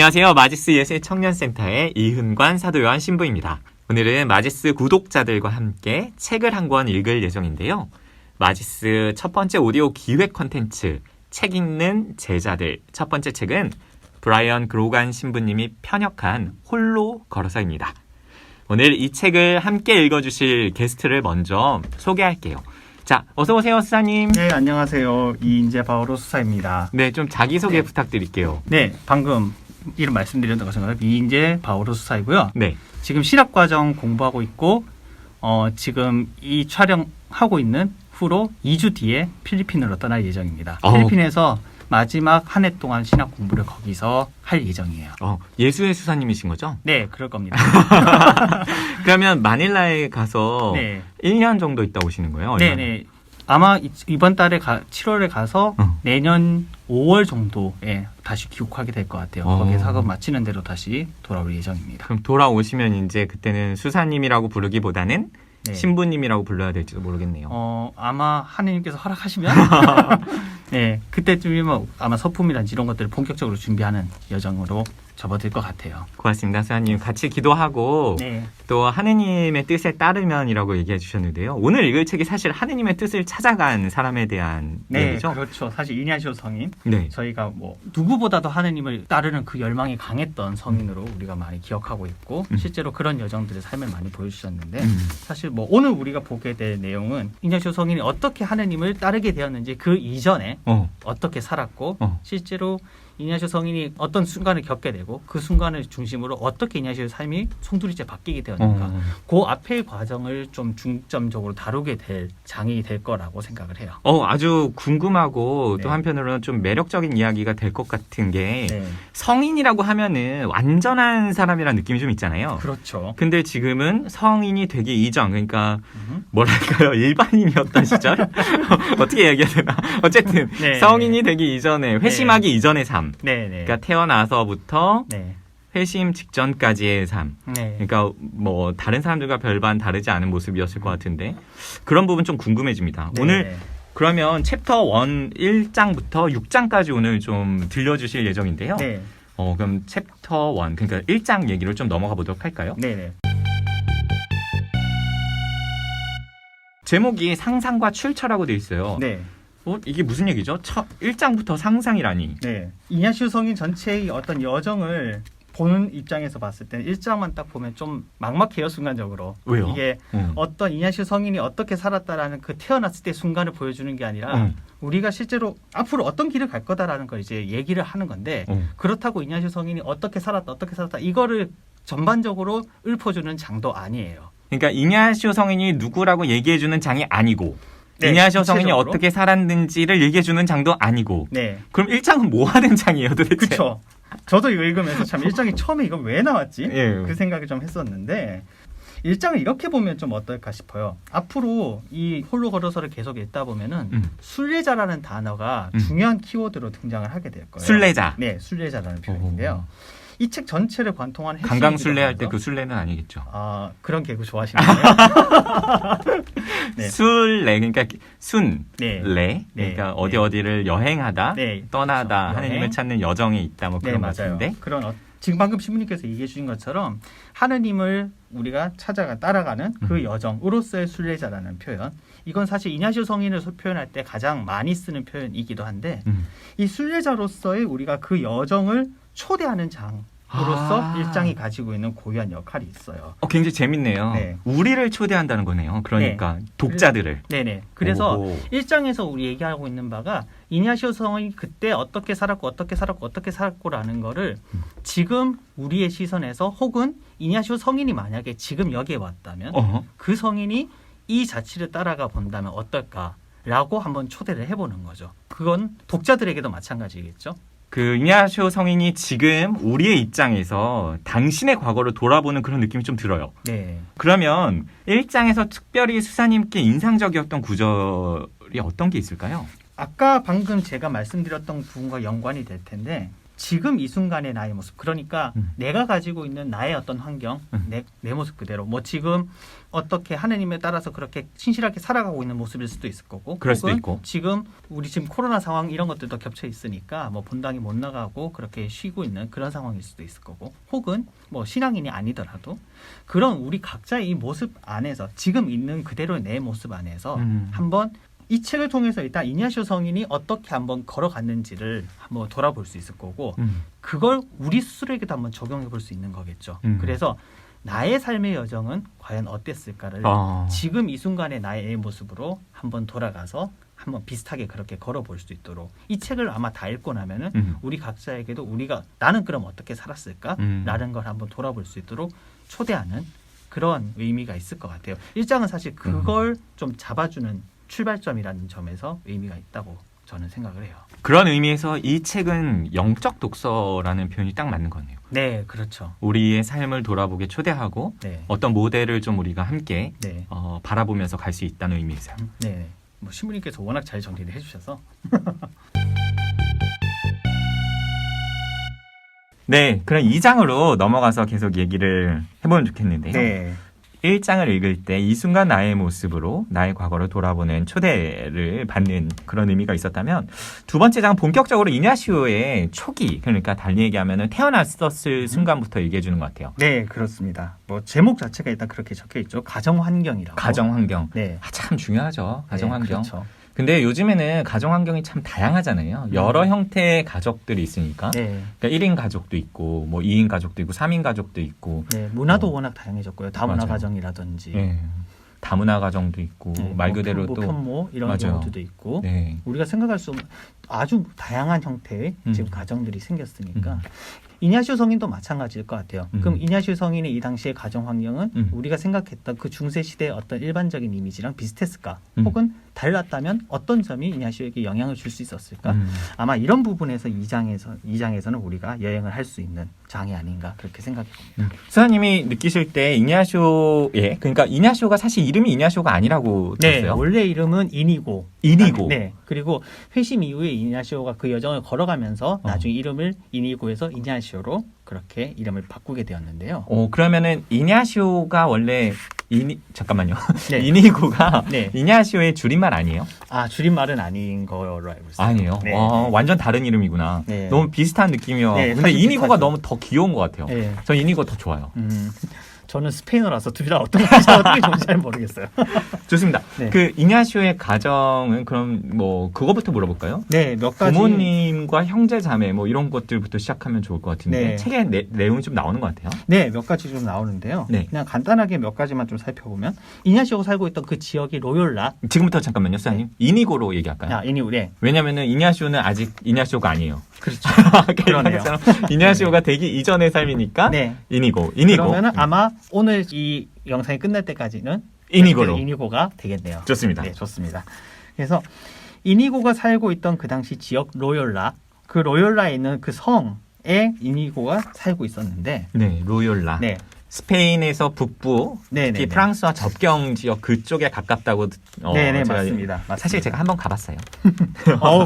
안녕하세요. 마지스 예술청년센터의 이훈관 사도요한 신부입니다. 오늘은 마지스 구독자들과 함께 책을 한 권 읽을 예정인데요. 마지스 첫 번째 오디오 기획 콘텐츠 책 읽는 제자들 첫 번째 책은 브라이언 그로간 신부님이 편역한 홀로 걸어서입니다. 오늘 이 책을 함께 읽어주실 게스트를 먼저 소개할게요. 자, 어서 오세요, 수사님. 네, 안녕하세요. 이인재 바오로 수사입니다. 네, 좀 자기소개 부탁드릴게요. 네, 방금 이름 말씀드렸던 것처럼 이인재 바오로 수사이고요. 네. 지금 실업과정 공부하고 있고 지금 이 촬영하고 있는 후로 2주 뒤에 필리핀으로 떠날 예정입니다. 필리핀에서 마지막 한 해 동안 신학 공부를 거기서 할 예정이에요. 예수의 수사님이신 거죠? 네, 그럴 겁니다. 그러면 마닐라에 가서 네. 1년 정도 있다 오시는 거예요? 네, 네. 아마 이번 달에 7월에 가서 내년 5월 정도에 다시 귀국하게 될 것 같아요. 거기서 학업 마치는 대로 다시 돌아올 예정입니다. 그럼 돌아오시면 이제 그때는 수사님이라고 부르기보다는 네. 신부님이라고 불러야 될지도 모르겠네요. 아마 하느님께서 허락하시면 네, 그때쯤이면 아마 서품이란지 이런 것들을 본격적으로 준비하는 여정으로 접어들 것 같아요. 고맙습니다. 수사님. 같이 기도하고 네. 또 하느님의 뜻에 따르면이라고 얘기해 주셨는데요. 오늘 읽을 책이 사실 하느님의 뜻을 찾아간 사람에 대한 네, 얘기죠? 그렇죠. 사실 이냐시오 성인, 네. 저희가 뭐 누구보다도 하느님을 따르는 그 열망이 강했던 성인으로 우리가 많이 기억하고 있고 실제로 그런 여정들의 삶을 많이 보여주셨는데 사실 뭐 오늘 우리가 보게 될 내용은 이냐시오 성인이 어떻게 하느님을 따르게 되었는지 그 이전에 어떻게 살았고 실제로 이냐시오 성인이 어떤 순간을 겪게 되고 그 순간을 중심으로 어떻게 이냐시오의 삶이 송두리째 바뀌게 되었는가 그 앞의 과정을 좀 중점적으로 다루게 될 장이 될 거라고 생각을 해요. 아주 궁금하고 네. 또 한편으로는 좀 매력적인 이야기가 될 것 같은 게 네. 성인이라고 하면은 완전한 사람이라는 느낌이 좀 있잖아요. 그렇죠. 근데 지금은 성인이 되기 이전, 그러니까 뭐랄까요, 일반인이었던 시절? 어떻게 얘기해야 되나? 어쨌든 네. 성인이 되기 이전에, 회심하기 네. 이전의 삶. 네, 네. 그러니까 태어나서부터 네. 회심 직전까지의 삶. 네. 그러니까 뭐 다른 사람들과 별반 다르지 않은 모습이었을 것 같은데 그런 부분 좀 궁금해집니다. 네. 오늘 그러면 챕터 1 1장부터 6장까지 오늘 좀 들려주실 예정인데요. 네. 그럼 챕터 1, 그러니까 1장 얘기를 좀 넘어가 보도록 할까요? 네, 네. 제목이 상상과 출처라고 되어 있어요. 네. 이게 무슨 얘기죠? 1장부터 상상이라니. 네. 이냐시오 성인 전체의 어떤 여정을 보는 입장에서 봤을 때 1장만 딱 보면 좀 막막해요, 순간적으로. 왜요? 이게 어떤 이냐시오 성인이 어떻게 살았다라는 그 태어났을 때 순간을 보여주는 게 아니라 우리가 실제로 앞으로 어떤 길을 갈 거다라는 걸 이제 얘기를 하는 건데 그렇다고 이냐시오 성인이 어떻게 살았다 이거를 전반적으로 읊어주는 장도 아니에요. 그러니까 이냐시오 성인이 누구라고 얘기해주는 장이 아니고 네, 이냐시오 성인이 구체적으로? 어떻게 살았는지를 얘기해주는 장도 아니고 네. 그럼 1장은 뭐 하는 장이에요 도대체? 그렇죠. 저도 이거 읽으면서 참 1장이 처음에 이거 왜 나왔지? 예. 그 생각을 좀 했었는데 1장을 이렇게 보면 좀 어떨까 싶어요. 앞으로 이 홀로 걸어서를 계속 읽다 보면은 순례자라는 단어가 중요한 키워드로 등장을 하게 될 거예요. 순례자. 네, 순례자라는 표현인데요. 이 책 전체를 관통한 핵심이기도 강강 순례할 하죠. 때 그 순례는 아니겠죠. 그런 개그 좋아하시나요? 네. 순례 그러니까 순례 네. 그러니까 네. 어디를 여행하다 네. 떠나다 그렇죠. 하느님을 여행. 찾는 여정에 있다 뭐 네, 그런 것 맞아요. 같은데 그런 지금 방금 신부님께서 얘기해 주신 것처럼 하느님을 우리가 따라가는 그 여정으로서의 순례자라는 표현. 이건 사실 이냐시오 성인을 표현할 때 가장 많이 쓰는 표현이기도 한데 이 순례자로서의 우리가 그 여정을 초대하는 장으로서 일장이 가지고 있는 고유한 역할이 있어요. 굉장히 재밌네요. 네. 우리를 초대한다는 거네요. 그러니까 독자들을. 네네. 그래서 오호. 1장에서 우리 얘기하고 있는 바가 이냐시오 성인이 그때 어떻게 살았고라는 거를 지금 우리의 시선에서 혹은 이냐시오 성인이 만약에 지금 여기에 왔다면 그 성인이 이 자취를 따라가 본다면 어떨까라고 한번 초대를 해보는 거죠. 그건 독자들에게도 마찬가지겠죠. 그 이냐시오 성인이 지금 우리의 입장에서 당신의 과거를 돌아보는 그런 느낌이 좀 들어요. 네. 그러면 1장에서 특별히 수사님께 인상적이었던 구절이 어떤 게 있을까요? 아까 방금 제가 말씀드렸던 부분과 연관이 될 텐데 지금 이 순간의 나의 모습, 그러니까 내가 가지고 있는 나의 어떤 환경, 내 모습 그대로, 뭐 지금 어떻게 하느님에 따라서 그렇게 신실하게 살아가고 있는 모습일 수도 있을 거고, 그럴 수도 혹은 있고. 지금 우리 지금 코로나 상황 이런 것들도 겹쳐 있으니까 뭐 본당이 못 나가고 그렇게 쉬고 있는 그런 상황일 수도 있을 거고, 혹은 뭐 신앙인이 아니더라도 그런 우리 각자의 이 모습 안에서 지금 있는 그대로의 내 모습 안에서 한번 이 책을 통해서 일단 이냐시오 성인이 어떻게 한번 걸어갔는지를 한번 돌아볼 수 있을 거고, 그걸 우리 스스로에게도 한번 적용해 볼 수 있는 거겠죠. 그래서 나의 삶의 여정은 과연 어땠을까를 지금 이 순간의 나의 모습으로 한번 돌아가서 한번 비슷하게 그렇게 걸어볼 수 있도록, 이 책을 아마 다 읽고 나면은 우리 각자에게도 우리가 나는 그럼 어떻게 살았을까라는 걸 한번 돌아볼 수 있도록 초대하는 그런 의미가 있을 것 같아요. 1장은 사실 그걸 좀 잡아주는 출발점이라는 점에서 의미가 있다고 저는 생각을 해요. 그런 의미에서 이 책은 영적 독서라는 표현이 딱 맞는 거네요. 네, 그렇죠. 우리의 삶을 돌아보게 초대하고 네. 어떤 모델을 좀 우리가 함께 네. 바라보면서 갈 수 있다는 의미에서요. 네. 뭐 신부님께서 워낙 잘 정리를 해주셔서. 네, 그럼 2장으로 넘어가서 계속 얘기를 해보면 좋겠는데요. 네. 1장을 읽을 때 이 순간 나의 모습으로 나의 과거를 돌아보는 초대를 받는 그런 의미가 있었다면, 두 번째 장은 본격적으로 이냐시오의 초기, 그러니까 달리 얘기하면 태어났었을 순간부터 얘기해 주는 것 같아요. 네, 그렇습니다. 뭐 제목 자체가 일단 그렇게 적혀 있죠. 가정 환경이라고. 가정 환경. 네. 참 중요하죠. 가정 네, 환경. 그렇죠. 근데 요즘에는 가정 환경이 참 다양하잖아요. 여러 형태의 가족들이 있으니까. 네. 그러니까 1인 가족도 있고, 뭐 2인 가족도 있고, 3인 가족도 있고. 네, 문화도 워낙 다양해졌고요. 다문화 가정이라든지. 네. 다문화 가정도 있고, 네, 말 뭐 그대로 또. 편모 이런 맞아요. 경우들도 있고. 네. 우리가 생각할 수 없는 아주 다양한 형태의 지금 가정들이 생겼으니까 이냐시오 성인도 마찬가지일 것 같아요. 그럼 이냐시오 성인의 이 당시의 가정 환경은 우리가 생각했던 그 중세 시대의 어떤 일반적인 이미지랑 비슷했을까? 혹은 달랐다면 어떤 점이 이냐시오에게 영향을 줄 수 있었을까? 아마 이런 부분에서 2장에서는 우리가 여행을 할 수 있는 장이 아닌가 그렇게 생각해 봅니다. 수사님이 느끼실 때 이냐시오의, 그러니까 이냐시오가 사실 이름이 이냐시오가 아니라고 네, 들었어요. 원래 이름은 이니고. 이니고. 네. 그리고 회심 이후에 이냐시오가 그 여정을 걸어가면서 나중에 이름을 이니고에서 이냐시오로 그렇게 이름을 바꾸게 되었는데요. 그러면은 이냐시오가 원래 잠깐만요. 네. 이니고가 네. 이냐시오의 줄임말 아니에요? 아, 줄임말은 아닌 거로 알고 있어요. 아니에요. 네. 완전 다른 이름이구나. 네. 너무 비슷한 느낌이요. 네, 근데 사실 이니고가 비슷하죠. 너무 더 귀여운 것 같아요. 네. 전 이니고 더 좋아요. 저는 스페인어라서 둘 다 어떤 건지 어떻게 좋은지 잘 모르겠어요. 좋습니다. 네. 그 이냐시오의 가정은 그럼 뭐 그거부터 물어볼까요? 네, 몇 가지. 부모님과 형제 자매 뭐 이런 것들부터 시작하면 좋을 것 같은데 네. 책에 내용이 좀 나오는 것 같아요. 네, 몇 가지 좀 나오는데요. 네. 그냥 간단하게 몇 가지만 좀 살펴보면 이냐시오가 살고 있던 그 지역이 로욜라. 지금부터 잠깐만요, 수사님. 이니고로 얘기할까요? 아, 이니고래. 왜냐면은 이냐시오는 아직 이냐시오가 아니에요. 그렇죠. 그러네요. 이냐시오가 되기 이전의 삶이니까 네. 이니고. 그러면은 아마 오늘 이 영상이 끝날 때까지는 이니고로. 이니고가 되겠네요. 좋습니다. 네, 좋습니다. 그래서 이니고가 살고 있던 그 당시 지역 로욜라, 그 로욜라에 있는 그 성에 이니고가 살고 있었는데, 네, 로욜라. 네, 스페인에서 북부, 네, 특히 네, 프랑스와 접경 지역 그쪽에 가깝다고. 네, 제가 맞습니다. 사실 제가 한번 가봤어요.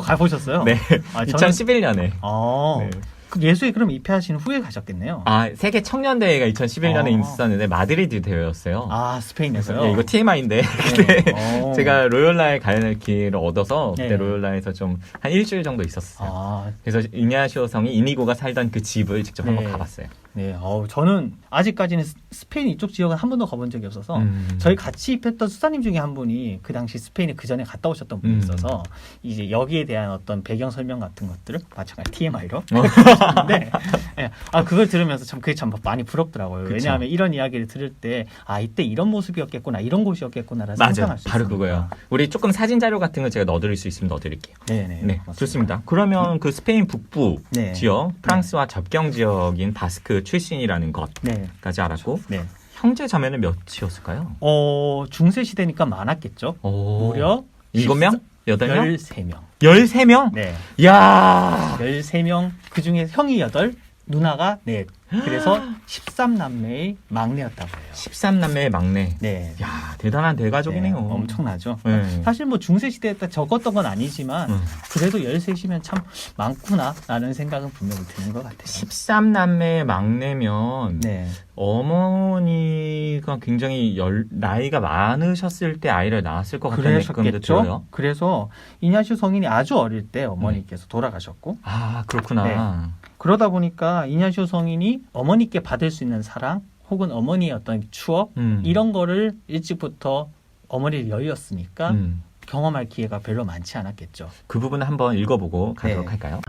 가보셨어요? 네, 아, 2011년에. 네. 그 예수에 그럼 입회하신 후에 가셨겠네요. 아, 세계 청년 대회가 2011년에 어. 있었는데 마드리드 대회였어요. 아, 스페인에서요? 예, 이거 TMI인데 네. 제가 로욜라에 가는 기회를 얻어서 그때 네. 로욜라에서 좀 한 일주일 정도 있었어요. 아, 그래서 이냐시오 성이 이니고가 살던 그 집을 직접 한번 네. 가봤어요. 네. 저는 아직까지는 스페인 이쪽 지역은 한 번도 가본 적이 없어서 저희 같이 입했던 수사님 중에 한 분이 그 당시 스페인에 그 전에 갔다 오셨던 분이 있어서 이제 여기에 대한 어떤 배경 설명 같은 것들을 마찬가지 TMI로 하셨는데 네. 그걸 들으면서 참 그게 참 많이 부럽더라고요. 그쵸. 왜냐하면 이런 이야기를 들을 때 이때 이런 모습이었겠구나, 이런 곳이었겠구나라는 맞아요. 상상할 수 바로 있습니다. 그거예요. 우리 조금 사진 자료 같은 거 제가 넣어드릴 수 있으면 넣어드릴게요. 네네. 네, 좋습니다. 그러면 그 스페인 북부 네. 지역, 프랑스와 접경 지역인 바스크 출신이라는 것까지 네. 알았고, 네. 형제 자매는 몇이었을까요? 중세 시대니까 많았겠죠. 무려 7명? 8명? 13명. 13명? 네. 이야. 13명, 그 중에 형이 8, 누나가 넷. 그래서 13남매의 막내였다고 해요. 13남매의 막내. 네. 야, 대단한 대가족이네요. 네, 엄청나죠. 네. 사실 뭐 중세 시대에 딱 적었던 건 아니지만 그래도 13이면 참 많구나라는 생각은 분명히 드는 것 같아요. 13남매의 막내면 네. 어머니가 굉장히 나이가 많으셨을 때 아이를 낳았을 것 같다는 느낌도 들어요. 그러셨겠죠. 그래서 이냐시오 성인이 아주 어릴 때 어머니께서 돌아가셨고 아, 그렇구나. 네. 그러다 보니까 이냐시오 성인이 어머니께 받을 수 있는 사랑 혹은 어머니의 어떤 추억 이런 거를 일찍부터 어머니를 여의었으니까 경험할 기회가 별로 많지 않았겠죠. 그 부분을 한번 읽어보고 가도록 네. 할까요?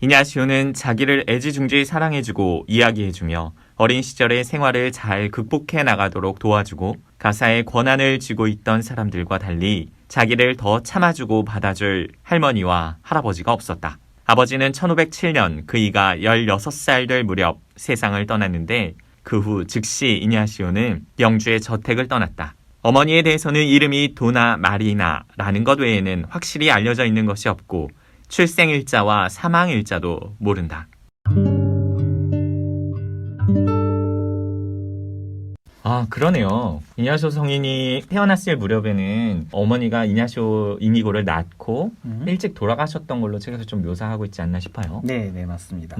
이냐시오는 자기를 애지중지 사랑해주고 이야기해주며 어린 시절의 생활을 잘 극복해 나가도록 도와주고 가사에 권한을 쥐고 있던 사람들과 달리 자기를 더 참아주고 받아줄 할머니와 할아버지가 없었다. 아버지는 1507년 그이가 16살 될 무렵 세상을 떠났는데 그 후 즉시 이냐시오는 영주의 저택을 떠났다. 어머니에 대해서는 이름이 도나 마리나라는 것 외에는 확실히 알려져 있는 것이 없고 출생일자와 사망일자도 모른다. 아, 그러네요. 이냐시오 성인이 태어났을 무렵에는 어머니가 이냐시오 이니고를 낳고 일찍 돌아가셨던 걸로 책에서 좀 묘사하고 있지 않나 싶어요. 네, 네, 맞습니다.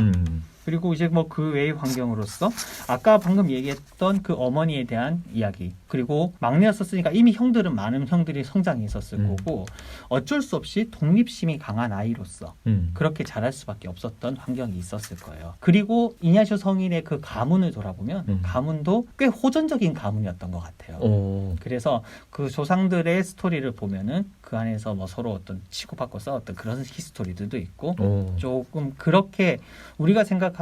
그리고 이제 뭐 그 외의 환경으로서 아까 방금 얘기했던 그 어머니에 대한 이야기 그리고 막내였었으니까 이미 많은 형들이 성장해 있었을 거고 어쩔 수 없이 독립심이 강한 아이로서 그렇게 자랄 수밖에 없었던 환경이 있었을 거예요. 그리고 이냐시오 성인의 그 가문을 돌아보면 가문도 꽤 호전적인 가문이었던 것 같아요. 그래서 그 조상들의 스토리를 보면은 그 안에서 뭐 서로 어떤 치고받고 싸웠던 그런 히스토리들도 있고 조금 그렇게 우리가 생각하는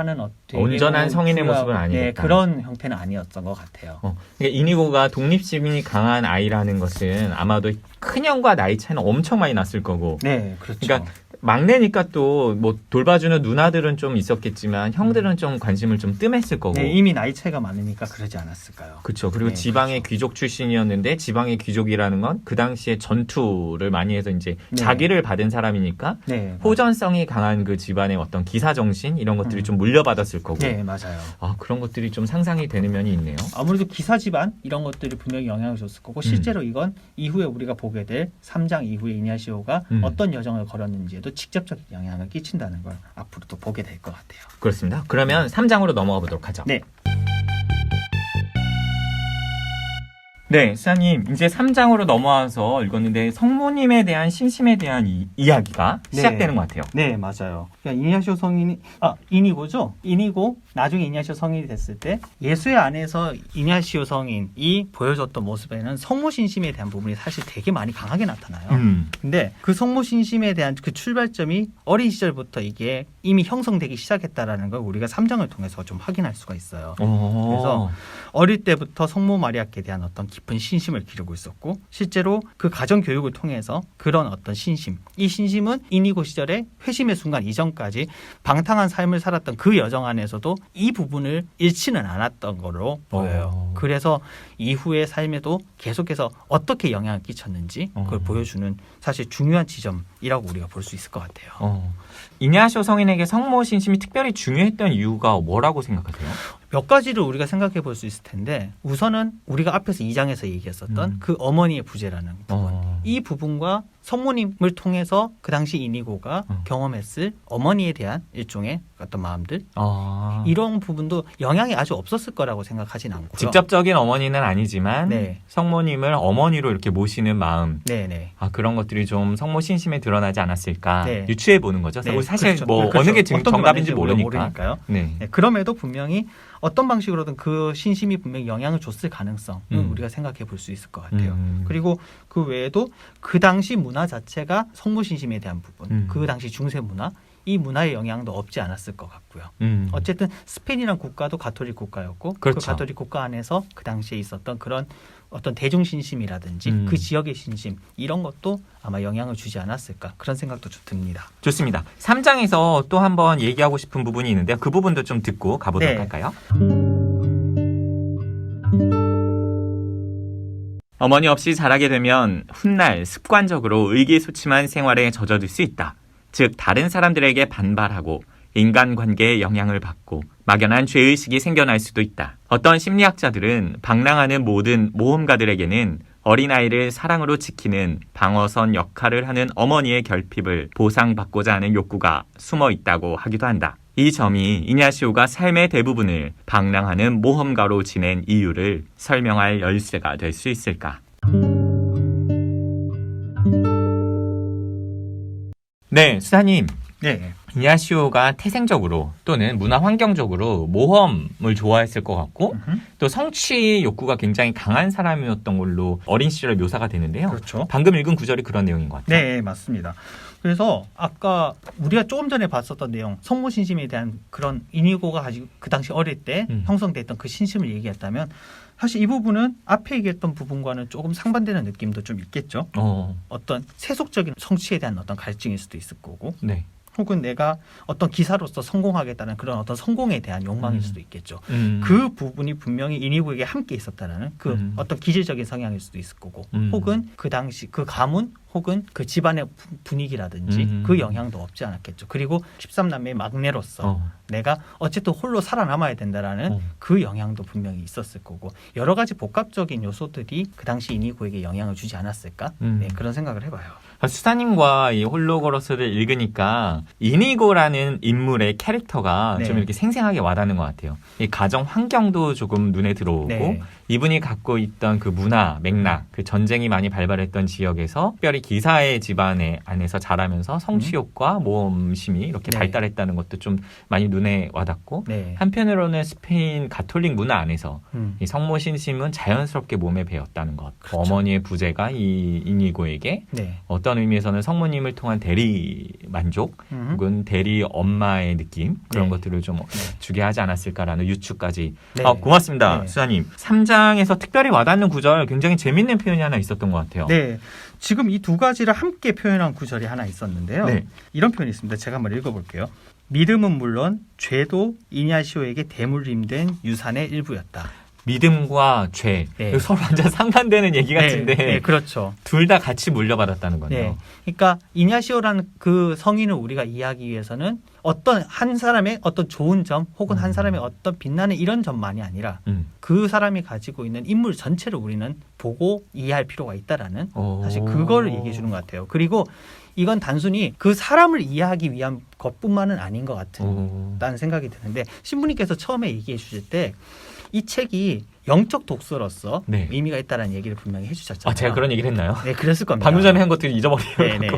온전한 성인의 모습은 아니었다. 네, 그런 형태는 아니었던 것 같아요. 그러니까 이니고가 독립심이 강한 아이라는 것은 아마도 큰형과 나이 차이는 엄청 많이 났을 거고. 네, 그렇죠. 그러니까 막내니까 또 뭐 돌봐주는 누나들은 좀 있었겠지만 형들은 좀 관심을 좀 뜸했을 거고. 네, 이미 나이 차이가 많으니까 그러지 않았을까요? 그렇죠. 그리고 네, 지방의 그렇죠. 귀족 출신이었는데 지방의 귀족이라는 건 그 당시에 전투를 많이 해서 이제 네. 자기를 받은 사람이니까 네, 호전성이 강한 그 집안의 어떤 기사 정신 이런 것들이 좀 물려받았을 거고. 네, 맞아요. 아, 그런 것들이 좀 상상이 되는 면이 있네요. 아무래도 기사 집안 이런 것들이 분명히 영향을 줬을 거고 실제로 이건 이후에 우리가 보게 될 3장 이후에 이냐시오가 어떤 여정을 걸었는지에도 직접적인 영향을 끼친다는 걸 앞으로 또 보게 될 것 같아요. 그렇습니다. 그러면 3장으로 넘어가 보도록 하죠. 네. 네, 수사님, 이제 3장으로 넘어와서 읽었는데 성모님에 대한 신심에 대한 이야기가 네. 시작되는 것 같아요. 네, 맞아요. 그러니까 이냐시오 성인이 이니고죠. 이니고 나중에 이냐시오 성인이 됐을 때 예수의 안에서 이냐시오 성인이 보여줬던 모습에는 성모 신심에 대한 부분이 사실 되게 많이 강하게 나타나요. 근데 그 성모 신심에 대한 그 출발점이 어린 시절부터 이게 이미 형성되기 시작했다라는 걸 우리가 3장을 통해서 좀 확인할 수가 있어요. 그래서 어릴 때부터 성모 마리아께 대한 어떤 깊은 신심을 기르고 있었고 실제로 그 가정 교육을 통해서 그런 어떤 신심, 이 신심은 이니고 시절에 회심의 순간 이전까지 방탕한 삶을 살았던 그 여정 안에서도 이 부분을 잃지는 않았던 걸로 보여요. 그래서 이후의 삶에도 계속해서 어떻게 영향을 끼쳤는지 그걸 보여주는 사실 중요한 지점이라고 우리가 볼 수 있을 것 같아요. 이냐시오 성인에게 성모 신심이 특별히 중요했던 이유가 뭐라고 생각하세요? 몇 가지를 우리가 생각해 볼 수 있을 텐데 우선은 우리가 앞에서 2장에서 얘기했었던 그 어머니의 부재라는 부분 이 부분과 성모님을 통해서 그 당시 이니고가 경험했을 어머니에 대한 일종의 어떤 마음들 이런 부분도 영향이 아주 없었을 거라고 생각하진 않고요. 직접적인 어머니는 아니지만 네. 성모님을 어머니로 이렇게 모시는 마음 네네. 그런 것들이 좀 성모 신심에 드러나지 않았을까 네. 유추해 보는 거죠. 네, 사실 그렇죠. 뭐 그렇죠. 어느 게 어떤 게 정답인지 맞는지 우리가 모르니까. 모르니까요. 네. 네, 그럼에도 분명히 어떤 방식으로든 그 신심이 분명히 영향을 줬을 가능성은 우리가 생각해 볼 수 있을 것 같아요. 그리고 그 외에도 그 당시 문화 자체가 성모 신심에 대한 부분, 그 당시 중세 문화, 이 문화의 영향도 없지 않았을 것 같고요. 어쨌든 스페인이라는 국가도 가톨릭 국가였고 그렇죠. 그 가톨릭 국가 안에서 그 당시에 있었던 그런 어떤 대중 신심이라든지 그 지역의 신심 이런 것도 아마 영향을 주지 않았을까 그런 생각도 좀 듭니다. 좋습니다. 3장에서 또 한번 얘기하고 싶은 부분이 있는데요. 그 부분도 좀 듣고 가보도록 네. 할까요? 어머니 없이 자라게 되면 훗날 습관적으로 의기소침한 생활에 젖어들 수 있다. 즉 다른 사람들에게 반발하고 인간관계에 영향을 받고 막연한 죄의식이 생겨날 수도 있다. 어떤 심리학자들은 방랑하는 모든 모험가들에게는 어린아이를 사랑으로 지키는 방어선 역할을 하는 어머니의 결핍을 보상받고자 하는 욕구가 숨어 있다고 하기도 한다. 이 점이 이냐시오가 삶의 대부분을 방랑하는 모험가로 지낸 이유를 설명할 열쇠가 될 수 있을까? 네, 수사님. 네. 이냐시오가 태생적으로 또는 문화 환경적으로 모험을 좋아했을 것 같고 또 성취 욕구가 굉장히 강한 사람이었던 걸로 어린 시절에 묘사가 되는데요. 그렇죠. 방금 읽은 구절이 그런 내용인 것 같아요. 네, 맞습니다. 그래서 아까 우리가 조금 전에 봤었던 내용, 성모신심에 대한 그런 이니고가 가지고 그 당시 어릴 때 형성됐던 그 신심을 얘기했다면 사실 이 부분은 앞에 얘기했던 부분과는 조금 상반되는 느낌도 좀 있겠죠. 어떤 세속적인 성취에 대한 어떤 갈증일 수도 있을 거고 네. 혹은 내가 어떤 기사로서 성공하겠다는 그런 어떤 성공에 대한 욕망일 수도 있겠죠. 음. 그 부분이 분명히 이니고에게 함께 있었다는 그 어떤 기질적인 성향일 수도 있을 거고 혹은 그 당시 그 가문 혹은 그 집안의 분위기라든지 그 영향도 없지 않았겠죠. 그리고 13남매의 막내로서 내가 어쨌든 홀로 살아남아야 된다라는 그 영향도 분명히 있었을 거고 여러 가지 복합적인 요소들이 그 당시 이니고에게 영향을 주지 않았을까? 네, 그런 생각을 해봐요. 수사님과 이 홀로그로스를 읽으니까 이니고라는 인물의 캐릭터가 네. 좀 이렇게 생생하게 와닿는 것 같아요. 이 가정 환경도 조금 눈에 들어오고 네. 이분이 갖고 있던 그 문화, 맥락, 그 전쟁이 많이 발발했던 지역에서 특별히 기사의 집안에 안에서 자라면서 성취욕과 모험심이 이렇게 네. 발달했다는 것도 좀 많이 눈에 와닿고 네. 한편으로는 스페인 가톨릭 문화 안에서 이 성모신심은 자연스럽게 몸에 배었다는 것. 그렇죠. 어머니의 부재가 이 이니고에게 네. 어떤 의미에서는 성모님을 통한 대리 만족 혹은 대리 엄마의 느낌 그런 네. 것들을 좀 주게 하지 않았을까라는 유추까지. 네. 고맙습니다. 네. 수사님. 3장에서 특별히 와닿는 구절 굉장히 재밌는 표현이 하나 있었던 것 같아요. 네. 지금 이 두 가지를 함께 표현한 구절이 하나 있었는데요. 네. 이런 표현이 있습니다. 제가 한번 읽어볼게요. 믿음은 물론 죄도 이냐시오에게 대물림된 유산의 일부였다. 믿음과 죄. 네. 이거 서로 완전 상반되는 얘기 같은데 네, 그렇죠. 둘 다 같이 물려받았다는 거네요. 네. 그러니까 이냐시오라는 그 성인을 우리가 이해하기 위해서는 어떤 한 사람의 어떤 좋은 점 혹은 한 사람의 어떤 빛나는 이런 점만이 아니라 그 사람이 가지고 있는 인물 전체를 우리는 보고 이해할 필요가 있다라는 사실 그걸 얘기해 주는 것 같아요. 그리고 이건 단순히 그 사람을 이해하기 위한 것뿐만은 아닌 것 같다는 생각이 드는데 신부님께서 처음에 얘기해 주실 때 이 책이 영적 독서로서 네. 의미가 있다는 얘기를 분명히 해주셨잖아요. 제가 그런 얘기를 했나요? 네, 그랬을 겁니다. 방금 전에 한 것들 잊어버리고. 네네.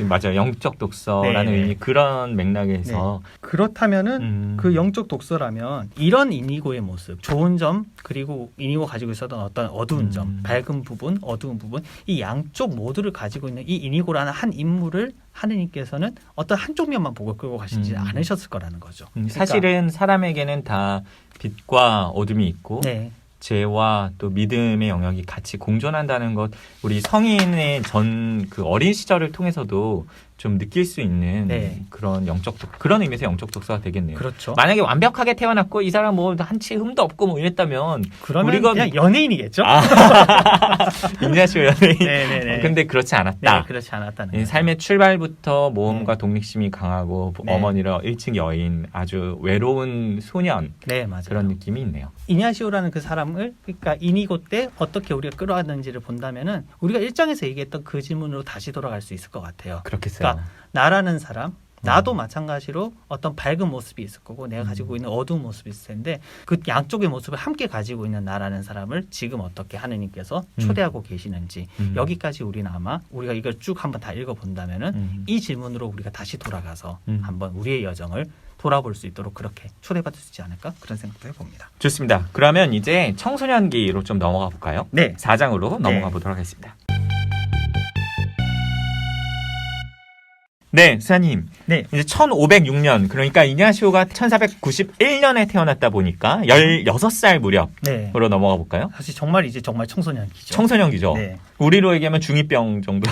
맞아요. 영적 독서라는 네. 의미 그런 맥락에서. 네. 그렇다면은 그 영적 독서라면 이런 이니고의 모습, 좋은 점 그리고 이니고 가지고 있었던 어떤 어두운 점, 밝은 부분, 어두운 부분 이 양쪽 모두를 가지고 있는 이 이니고라는 한 인물을 하느님께서는 어떤 한쪽 면만 보고 끌고 가시지 않으셨을 거라는 거죠. 그러니까, 사실은 사람에게는 다 빛과 어둠이 있고 네. 죄와 또 믿음의 영역이 같이 공존한다는 것 우리 성인의 그 어린 시절을 통해서도 좀 느낄 수 있는 네. 그런 그런 의미에서 영적 독서가 되겠네요. 그렇죠. 만약에 완벽하게 태어났고 이 사람 뭐 한치 흠도 없고 뭐 이랬다면 그러면 우리가 그냥 연예인이겠죠. 이냐시오 연예인. 네네네. 근데 그렇지 않았다. 네, 그렇지 않았다는 이 거죠. 삶의 출발부터 모험과 네. 독립심이 강하고 네. 어머니를 일찍 여인 아주 외로운 소년 네, 맞아요. 그런 느낌이 있네요. 이냐시오라는 그 사람을 그러니까 이니고 때 어떻게 우리가 끌어왔는지를 본다면은 우리가 일장에서 얘기했던 그 질문으로 다시 돌아갈 수 있을 것 같아요. 그렇겠어요. 그러니까 나라는 사람, 나도 마찬가지로 어떤 밝은 모습이 있을 거고 내가 가지고 있는 어두운 모습이 있을 텐데 그 양쪽의 모습을 함께 가지고 있는 나라는 사람을 지금 어떻게 하느님께서 초대하고 계시는지 여기까지 우리는 아마 우리가 이걸 쭉 한번 다 읽어본다면은 이 질문으로 우리가 다시 돌아가서 한번 우리의 여정을 돌아볼 수 있도록 그렇게 초대받을 수 있지 않을까 그런 생각도 해봅니다. 좋습니다. 그러면 이제 청소년기로 좀 넘어가 볼까요? 네. 4장으로 넘어가 보도록 하겠습니다. 네, 수사님. 네. 이제 1506년, 그러니까 이냐시오가 1491년에 태어났다 보니까 16살 무렵으로 네. 넘어가 볼까요? 사실 정말 이제 정말 청소년기죠. 청소년기죠. 네. 우리로 얘기하면 중2병 정도.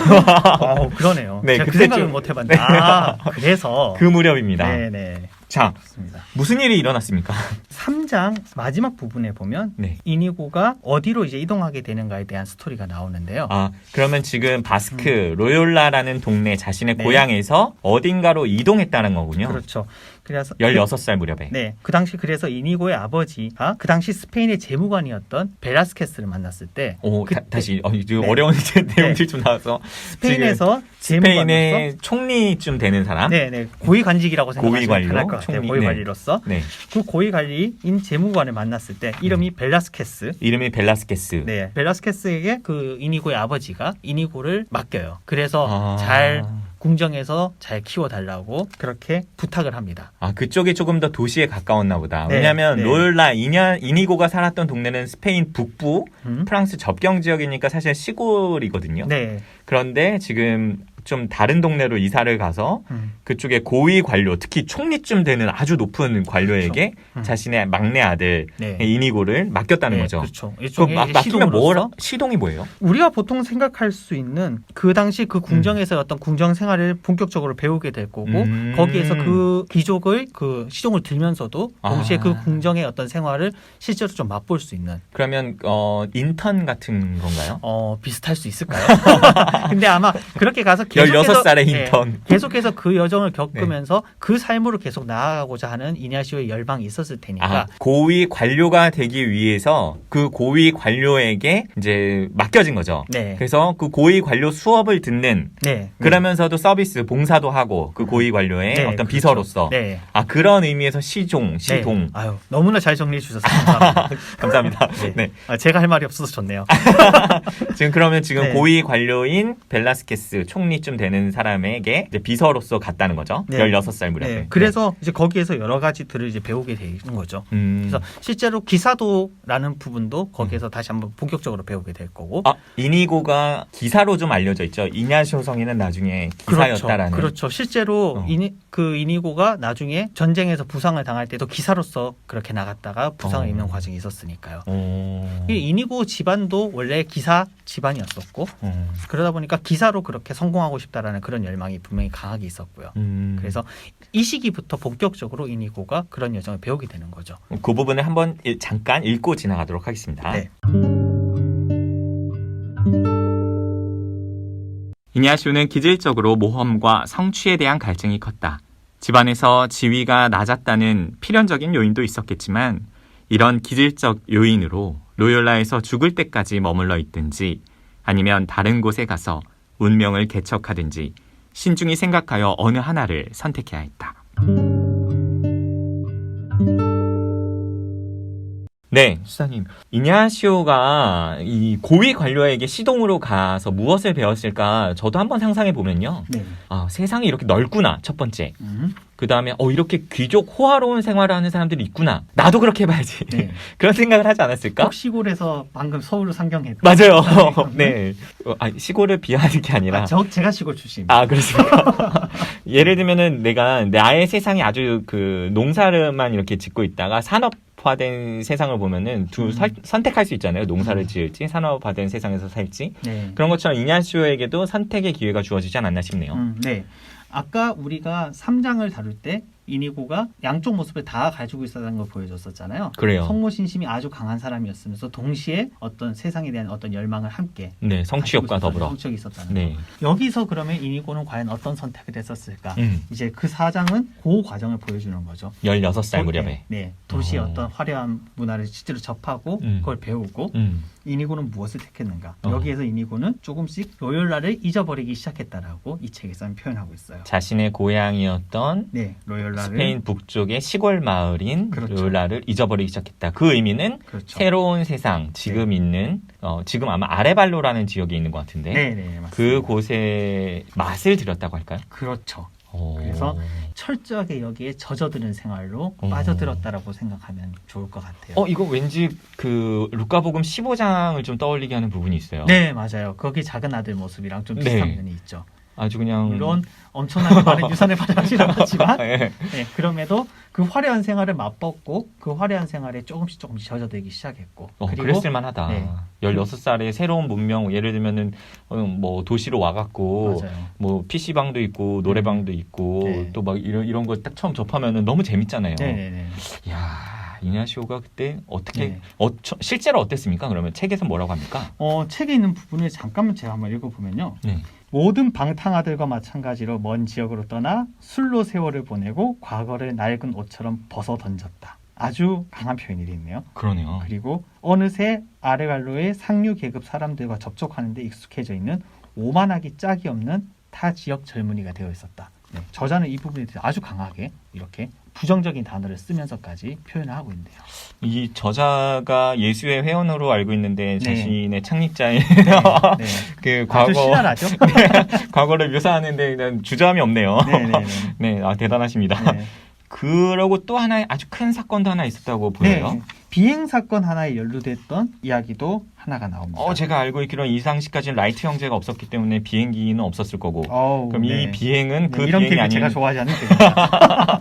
그러네요. 네, 제가 그 그때쯤- 생각을 못 해봤는데. 아, 그래서. 그 무렵입니다. 네네. 자, 그렇습니다. 무슨 일이 일어났습니까? 3장 마지막 부분에 보면 네. 이니고가 어디로 이제 이동하게 되는가에 대한 스토리가 나오는데요. 아, 그러면 지금 바스크 로욜라라는 동네 자신의 네. 고향에서 어딘가로 이동했다는 거군요. 그렇죠. 그래서 16살 무렵에. 네, 그 당시 그래서 이니고의 아버지가 그 당시 스페인의 재무관이었던 벨라스케스를 만났을 때 오, 그때- 다시 지금 네. 어려운 내용들이 좀 나와서 스페인에서 재무관으로서 스페인의 총리쯤 되는 사람. 네, 고위 관직이라고 생각하시면 고위 관료? 편할 것 같아요. 총리, 고위 네. 관리로서 네. 그 고위 관리인 재무관을 만났을 때 이름이 벨라스케스. 이름이 벨라스케스. 네, 벨라스케스에게 그 이니고의 아버지가 이니고를 맡겨요. 그래서 아. 잘 궁정에서 잘 키워달라고 그렇게 부탁을 합니다. 아, 그쪽이 조금 더 도시에 가까웠나 보다. 네, 왜냐하면 네. 로욜라 이니고가 살았던 동네는 스페인 북부 음? 프랑스 접경 지역이니까 사실 시골이거든요. 네. 그런데 지금 좀 다른 동네로 이사를 가서 그쪽에 고위 관료, 특히 총리쯤 되는 아주 높은 관료에게 그렇죠. 자신의 막내 아들 네. 이니고를 맡겼다는 네, 거죠. 그렇죠. 그 일종의 맡기면 시동으로서 뭐라? 시동이 뭐예요? 우리가 보통 생각할 수 있는 그 당시 그 궁정에서 어떤 궁정 생활을 본격적으로 배우게 될 거고 거기에서 그 귀족을 그 시종을 들면서도 동시에 아. 그 궁정의 어떤 생활을 실제로 좀 맛볼 수 있는 그러면 인턴 같은 건가요? 비슷할 수 있을까요? 근데 아마 그렇게 가서 16살의 인턴. 계속해서 그 여정을 겪으면서 그 삶으로 계속 나아가고자 하는 이냐시오의 열망이 있었을 테니까 아, 고위 관료가 되기 위해서 그 고위 관료에게 이제 맡겨진 거죠. 네. 그래서 그 고위 관료 수업을 듣는 네. 그러면서도 서비스 봉사도 하고 그 고위 관료의 네, 어떤 그렇죠. 비서로서 네. 아 그런 의미에서 시동 네. 아유, 너무나 잘 정리해 주셔서 감사합니다. 감사합니다. 네. 네. 제가 할 말이 없어서 좋네요. 지금 그러면 지금 네. 고위 관료인 벨라스케스 총리쯤 되는 사람에게 이제 비서로서 갔다는 거죠. 네. 16살 무렵에. 네. 그래서 이제 거기에서 여러 가지들을 이제 배우게 되는 거죠. 그래서 실제로 기사도라는 부분도 거기에서 다시 한번 본격적으로 배우게 될 거고. 아, 이니고가 기사로 좀 알려져 있죠. 이냐시오 성인은 나중에 기사였다라는. 그렇죠. 실제로 이니고가 나중에 전쟁에서 부상을 당할 때도 기사로서 그렇게 나갔다가 부상을 입는 과정이 있었으니까요. 오. 이 이니고 집안도 원래 기사 집안이었었고 그러다 보니까 기사로 그렇게 성공하고 싶다라는 그런 열망이 분명히 강하게 있었고요. 그래서 이 시기부터 본격적으로 이니고가 그런 여정을 배우게 되는 거죠. 그 부분을 한번 잠깐 읽고 지나가도록 하겠습니다. 네. 이냐시오는 기질적으로 모험과 성취에 대한 갈증이 컸다. 집안에서 지위가 낮았다는 필연적인 요인도 있었겠지만 이런 기질적 요인으로 로욜라에서 죽을 때까지 머물러 있든지 아니면 다른 곳에 가서 운명을 개척하든지 신중히 생각하여 어느 하나를 선택해야 했다. 네, 수사님. 이냐시오가 이 고위 관료에게 시동으로 가서 무엇을 배웠을까 저도 한번 상상해 보면요. 네. 아, 세상이 이렇게 넓구나, 첫 번째. 그 다음에 이렇게 귀족 호화로운 생활을 하는 사람들이 있구나. 나도 그렇게 해봐야지. 네. 그런 생각을 하지 않았을까? 꼭 시골에서 방금 서울로 상경해. 맞아요. 네. 시골을 비하하는 게 아니라. 제가 시골 출신입니다. 아, 그렇습니까? 예를 들면은 내가 나의 세상이 아주 그 농사를만 이렇게 짓고 있다가 산업화된 세상을 보면은 선택할 수 있잖아요. 농사를 지을지 산업화된 세상에서 살지. 네. 그런 것처럼 이냐시오에게도 선택의 기회가 주어지지 않았나 싶네요. 네. 아까 우리가 3장을 다룰 때 이니고가 양쪽 모습을 다 가지고 있었다는 걸 보여줬었잖아요. 그래요. 성모신심이 아주 강한 사람이었으면서 동시에 어떤 세상에 대한 어떤 열망을 함께 네, 성취욕과 더불어. 성취욕이 있었다는 네. 거. 여기서 그러면 이니고는 과연 어떤 선택을 했었을까? 음. 이제 그 4장은 그 과정을 보여주는 거죠. 16살 무렵에. 네. 도시의 어떤 화려한 문화를 실제로 접하고 그걸 배우고 이니고는 무엇을 택했는가? 여기에서 이니고는 조금씩 로욜라를 잊어버리기 시작했다라고 이 책에서는 표현하고 있어요. 자신의 고향이었던 네, 로욜라를 스페인 북쪽의 시골 마을인 그렇죠. 로욜라를 잊어버리기 시작했다. 그 의미는 그렇죠. 새로운 세상, 지금 있는 지금 아마 아레발로라는 지역에 있는 것 같은데 네, 맞습니다. 그곳에 맛을 들였다고 할까요? 그렇죠. 오. 그래서 철저하게 여기에 젖어드는 생활로 빠져들었다라고 생각하면 좋을 것 같아요. 이거 왠지 그 루카복음 15장을 좀 떠올리게 하는 부분이 있어요. 네, 맞아요. 거기 작은 아들 모습이랑 좀 비슷한 네. 면이 있죠. 아주 그냥 물론 엄청나게 많은 유산을 받아가지는 않았지만 예. 네, 그럼에도 그 화려한 생활을 맛봤고 그 화려한 생활에 조금씩 젖어들기 시작했고 그리고 그랬을 만하다. 네. 16살에 새로운 문명, 예를 들면은 뭐 도시로 와갖고 맞아요. 뭐 PC방도 있고 노래방도 있고 네. 또 막 이런 거 딱 처음 접하면은 너무 재밌잖아요. 네네네. 야, 이냐시오가 그때 어떻게 네. 실제로 어땠습니까? 그러면 책에서 뭐라고 합니까? 책에 있는 부분을 잠깐만 제가 한번 읽어보면요. 네. 모든 방탕아들과 마찬가지로 먼 지역으로 떠나 술로 세월을 보내고 과거를 낡은 옷처럼 벗어 던졌다. 아주 강한 표현이 되어 있네요. 그러네요. 그리고 어느새 아래갈로의 상류 계급 사람들과 접촉하는 데 익숙해져 있는 오만하기 짝이 없는 타 지역 젊은이가 되어 있었다. 네, 저자는 이 부분에 대해서 아주 강하게 이렇게 부정적인 단어를 쓰면서까지 표현을 하고 있는데요. 이 저자가 예수의 회원으로 알고 있는데 네. 자신의 창립자의 네, 그 아주 과거 신랄하죠. 과거를 묘사하는데 그냥 주저함이 없네요. 네네네. 네, 대단하십니다. 네. 그러고 또 하나의 아주 큰 사건도 하나 있었다고 보여요. 네. 비행 사건 하나에 연루됐던 이야기도 하나가 나옵니다. 제가 알고 있기로는 이 당시까지는 라이트 형제가 없었기 때문에 비행기는 없었을 거고. 그럼 네. 이 비행은 그 이런 비행이 계획 아닌 제가 좋아하지 않는 계획입니다.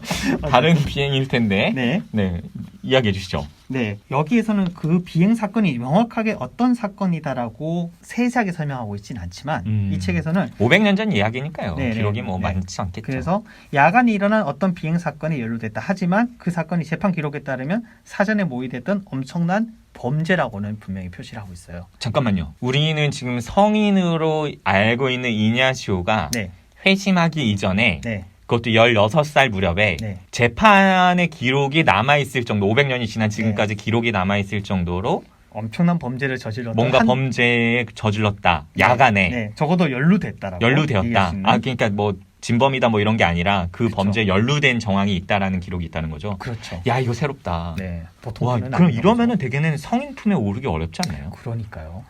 다른 비행일 텐데. 네. 네, 이야기해 주시죠. 네, 여기에서는 그 비행 사건이 명확하게 어떤 사건이다라고 세세하게 설명하고 있지는 않지만 이 책에서는 500년 전 이야기니까요. 네, 기록이 네, 뭐 네. 많지 않겠죠. 그래서 야간에 일어난 어떤 비행 사건에 연루됐다. 하지만 그 사건이 재판 기록에 따르면 사전에 모의됐던 엄청난 범죄라고는 분명히 표시를 하고 있어요. 잠깐만요. 우리는 지금 성인으로 알고 있는 이냐시오가 네, 회심하기 이전에 네, 그것도 16살 무렵에 네. 재판의 기록이 남아있을 정도, 500년이 지난 지금까지 네. 기록이 남아있을 정도로 엄청난 범죄를 저질렀던 뭔가 범죄에 저질렀다. 야간에 네, 적어도 연루됐다라고 연루되었다. 얘기할 수 있는. 그러니까 뭐 진범이다 뭐 이런 게 아니라 그 그렇죠. 범죄에 연루된 정황이 있다라는 기록이 있다는 거죠. 그렇죠. 야, 이거 새롭다. 네, 보통 와, 그는 그럼 아닌 이러면은 거죠. 대개는 성인 품에 오르기 어렵지 않나요? 그러니까요.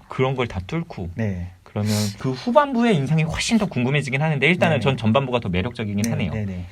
그런 걸 다 뚫고. 네. 그러면 그 후반부의 인상이 훨씬 더 궁금해지긴 하는데 일단은 네. 전 전반부가 더 매력적이긴 하네요. 네.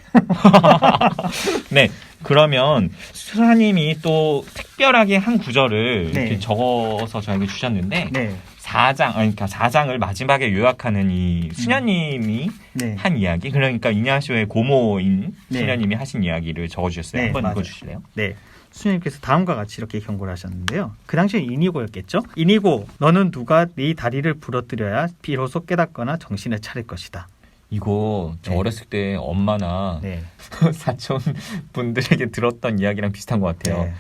네, 그러면 수사님이 또 특별하게 한 구절을 네. 이렇게 적어서 저에게 주셨는데 네. 4장, 그러니까 4장을 마지막에 요약하는 이 수녀님이 네. 한 이야기, 그러니까 이냐시오의 고모인 네. 수녀님이 하신 이야기를 적어주셨어요. 네, 한번 맞아요. 읽어주실래요? 네. 수녀님께서 다음과 같이 이렇게 경고를 하셨는데요. 그 당시에 이니고였겠죠. 이니고, 너는 누가 네 다리를 부러뜨려야 비로소 깨닫거나 정신을 차릴 것이다. 이거 저 네. 어렸을 때 엄마나 네. 사촌 분들에게 들었던 이야기랑 비슷한 것 같아요. 네.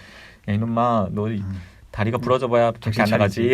야, 이놈아, 너 다리가 부러져봐야 정신 안 나가지.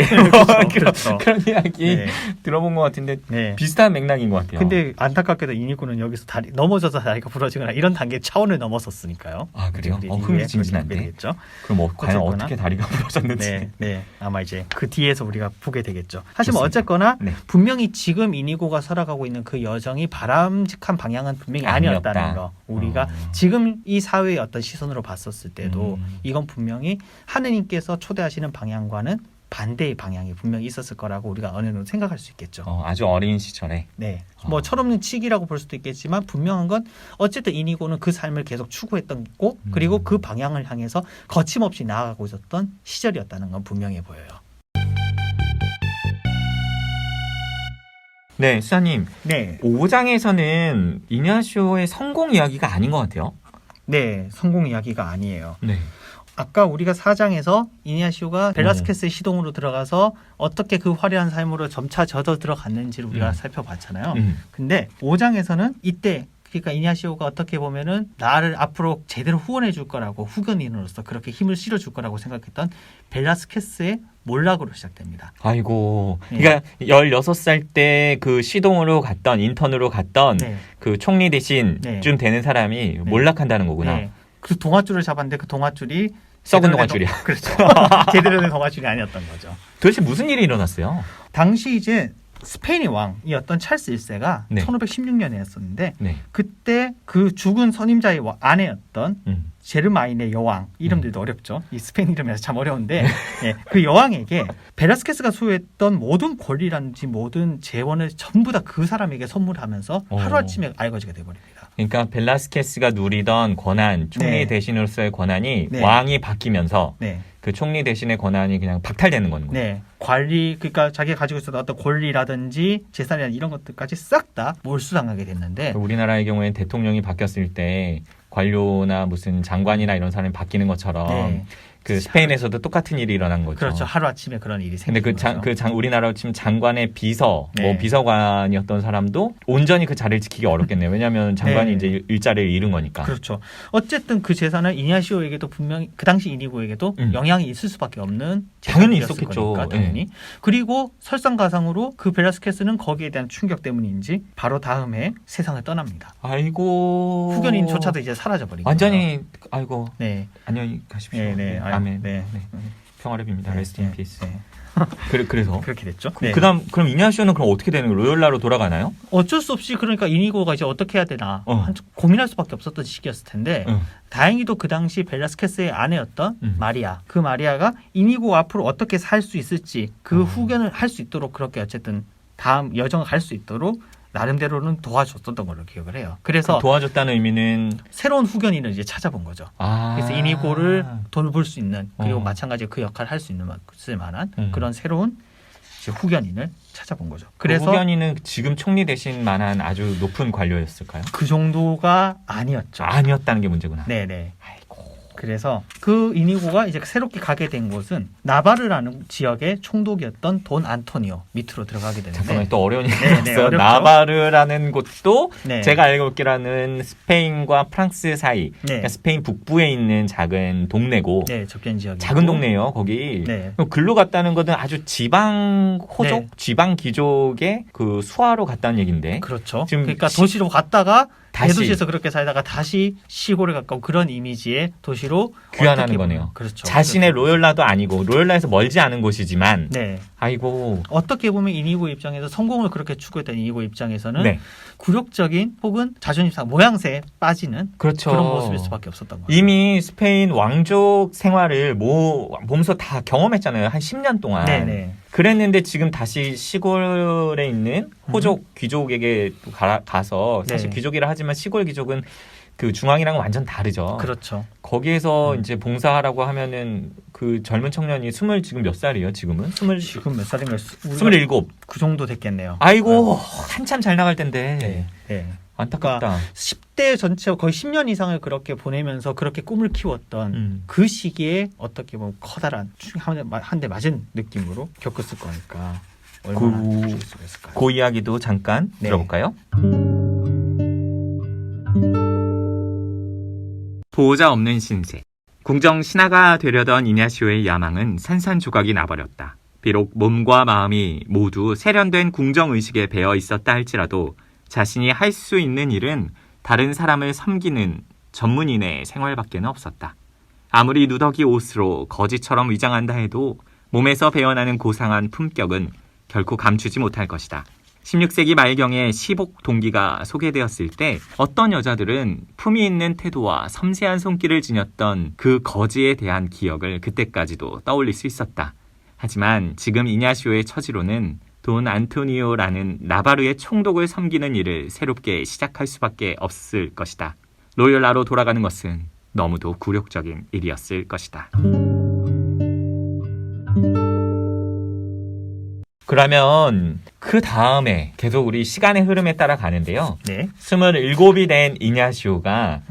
그렇죠. 그런 이야기 네. 들어본 것 같은데 네. 비슷한 맥락인 것 같아요. 근데 안타깝게도 이니고는 여기서 넘어져서 다리가 부러지거나 이런 단계 차원을 넘었었으니까요. 아, 그래요? 우리 흥미진진한데. 보게 되겠죠. 그럼 과연 어쨌거나. 어떻게 다리가 부러졌는지. 네, 네. 아마 이제 그 뒤에서 우리가 보게 되겠죠. 하지만 좋습니다. 어쨌거나 네. 분명히 지금 이니고가 살아가고 있는 그 여정이 바람직한 방향은 분명히 아니었다는 아니었다. 거. 우리가 지금 이 사회의 어떤 시선으로 봤었을 때도 음. 이건 분명히 하느님께서 초대하시는 방향과는 반대의 방향이 분명히 있었을 거라고 우리가 어느 정도 생각할 수 있겠죠. 아주 어린 시절에. 네, 뭐 철없는 치기라고 볼 수도 있겠지만 분명한 건 어쨌든 이니고는 그 삶을 계속 추구했던 고 그리고 그 방향을 향해서 거침없이 나아가고 있었던 시절이었다는 건 분명해 보여요. 네, 수사님. 네, 5장에서는 이냐시오의 성공 이야기가 아닌 것 같아요. 네, 성공 이야기가 아니에요. 네. 아까 우리가 4장에서 이냐시오가 벨라스케스의 시동으로 들어가서 어떻게 그 화려한 삶으로 점차 젖어 들어갔는지를 우리가 살펴봤잖아요. 근데 5장에서는 이때 그러니까 이냐시오가 어떻게 보면은 나를 앞으로 제대로 후원해 줄 거라고 후견인으로서 그렇게 힘을 실어 줄 거라고 생각했던 벨라스케스의 몰락으로 시작됩니다. 아이고. 네. 그러니까 16살 때 그 시동으로 갔던 인턴으로 갔던 네. 그 총리 대신 네. 좀 되는 사람이 몰락한다는 거구나. 네. 그 동아줄을 잡았는데 그 동아줄이 썩은 제대로 된 동아줄이야. 그렇죠. 제대로 된 동아줄이 아니었던 거죠. 도대체 무슨 일이 일어났어요? 당시 이제 스페인의 왕이었던 찰스 1세가 네. 1516년에였었는데 네. 그때 그 죽은 선임자의 아내였던 제르마인의 여왕, 이름들도 어렵죠. 이 스페인 이름이라서 참 어려운데 예, 그 여왕에게 베라스케스가 소유했던 모든 권리라든지 모든 재원을 전부 다 그 사람에게 선물하면서 하루아침에 알거지가 돼버립니다. 그러니까 벨라스케스가 누리던 권한, 총리 네. 대신으로서의 권한이 네. 왕이 바뀌면서 네. 그 총리 대신의 권한이 그냥 박탈되는 거는 거예요. 네. 관리, 그러니까 자기가 가지고 있었던 어떤 권리라든지 재산이나 이런 것들까지 싹 다 몰수당하게 됐는데 우리나라의 경우에는 대통령이 바뀌었을 때 관료나 무슨 장관이나 이런 사람이 바뀌는 것처럼 네. 그 스페인에서도 똑같은 일이 일어난 거죠. 그렇죠. 하루아침에 그런 일이 근데 생긴 거죠. 우리나라 지금 장관의 비서, 네. 뭐 비서관이었던 사람도 온전히 그 자리를 지키기 어렵겠네요. 왜냐하면 장관이 네. 이제 일자리를 잃은 거니까. 그렇죠. 어쨌든 그 재산은 이냐시오에게도 분명히 그 당시 이니고에게도 영향이 있을 수밖에 없는 당연히 재산이었을 있었겠죠. 거니까, 당연히. 그리고 설상가상으로 그 벨라스케스는 거기에 대한 충격 때문인지 바로 다음 해 세상을 떠납니다. 아이고. 후견인조차도 이제 사라져버린 거예요. 완전히 아이고. 네. 안녕히 가십시오. 네, 네. 아멘. 네. 평화를 빕니다. 레스트 인 피스. 네. 그래서 그렇게 됐죠. 네. 그다음 그럼 이냐시오는 그럼 어떻게 되는 거예요? 로열라로 돌아가나요? 어쩔 수 없이 그러니까 이니고가 이제 어떻게 해야 되나 고민할 수밖에 없었던 시기였을 텐데 다행히도 그 당시 벨라스케스의 아내였던 마리아, 그 마리아가 이니고 앞으로 어떻게 살 수 있을지 그 후견을 할 수 있도록 그렇게 어쨌든 다음 여정을 갈 수 있도록 나름대로는 도와줬던 걸로 기억을 해요. 그래서 도와줬다는 의미는 새로운 후견인을 이제 찾아본 거죠. 그래서 이니고를 돌볼 수 있는 그리고 마찬가지로 그 역할을 할 수 있는 쓸 만한 그런 새로운 이제 후견인을 찾아본 거죠. 그래서 그 후견인은 지금 총리 되신 만한 아주 높은 관료였을까요? 그 정도가 아니었죠. 아니었다는 게 문제구나. 네네. 그래서 그 이니고가 이제 새롭게 가게 된 곳은 나바르라는 지역의 총독이었던 돈 안토니오 밑으로 들어가게 되는데 잠깐만 또 어려운 얘기가 네, 있어요. 어렵죠? 나바르라는 곳도 네. 제가 알고 있기로는 스페인과 프랑스 사이, 네. 그러니까 스페인 북부에 있는 작은 동네고 네, 접견 지역이 작은 동네예요. 거기 네. 글로 갔다는 것은 아주 지방 호족, 네. 지방 귀족의 그 수하로 갔다는 얘긴데. 그렇죠. 지금 그러니까 도시로 갔다가 다시 대도시에서 그렇게 살다가 다시 시골에 가까운 그런 이미지의 도시로 귀환하는 어떻게 보면, 거네요. 그렇죠. 자신의 그렇죠. 로열라도 아니고 로열라에서 멀지 않은 곳이지만 네. 아이고 어떻게 보면 이니고 입장에서 성공을 그렇게 추구했던 이니고 입장에서는 네. 굴욕적인 혹은 자존심상 모양새에 빠지는 그렇죠. 그런 모습일 수밖에 없었던 거죠. 이미 스페인 왕족 생활을 몸소 다 경험했잖아요. 한 10년 동안. 네네. 그랬는데 지금 다시 시골에 있는 호족, 귀족에게 가서 사실 네. 귀족이라 하지만 시골 귀족은 그 중앙이랑은 완전 다르죠. 그렇죠. 거기에서 이제 봉사하라고 하면은 그 젊은 청년이 지금 몇 살이에요? 지금은? 지금 몇 살인가요? 27. 그 정도 됐겠네요. 아이고 한참 잘 나갈 텐데. 네. 네. 안타깝다. 10대 전체 거의 10년 이상을 그렇게 보내면서 그렇게 꿈을 키웠던 그 시기에 어떻게 보면 커다란 한 대 맞은 느낌으로 겪었을 거니까 얼마나 힘들 수 있을까요? 그 이야기도 잠깐 네. 들어볼까요? 보호자 없는 신세. 궁정 신하가 되려던 이냐시오의 야망은 산산조각이 나버렸다. 비록 몸과 마음이 모두 세련된 궁정의식에 배어 있었다 할지라도 자신이 할 수 있는 일은 다른 사람을 섬기는 전문인의 생활밖에는 없었다. 아무리 누더기 옷으로 거지처럼 위장한다 해도 몸에서 배어나는 고상한 품격은 결코 감추지 못할 것이다. 16세기 말경에 시복 동기가 소개되었을 때 어떤 여자들은 품위 있는 태도와 섬세한 손길을 지녔던 그 거지에 대한 기억을 그때까지도 떠올릴 수 있었다. 하지만 지금 이냐시오의 처지로는 돈 안토니오라는 나바르의 총독을 섬기는 일을 새롭게 시작할 수밖에 없을 것이다. 로열라로 돌아가는 것은 너무도 굴욕적인 일이었을 것이다. 그러면 그 다음에 계속 우리 시간의 흐름에 따라 가는데요. 네. 27이 된 이냐시오가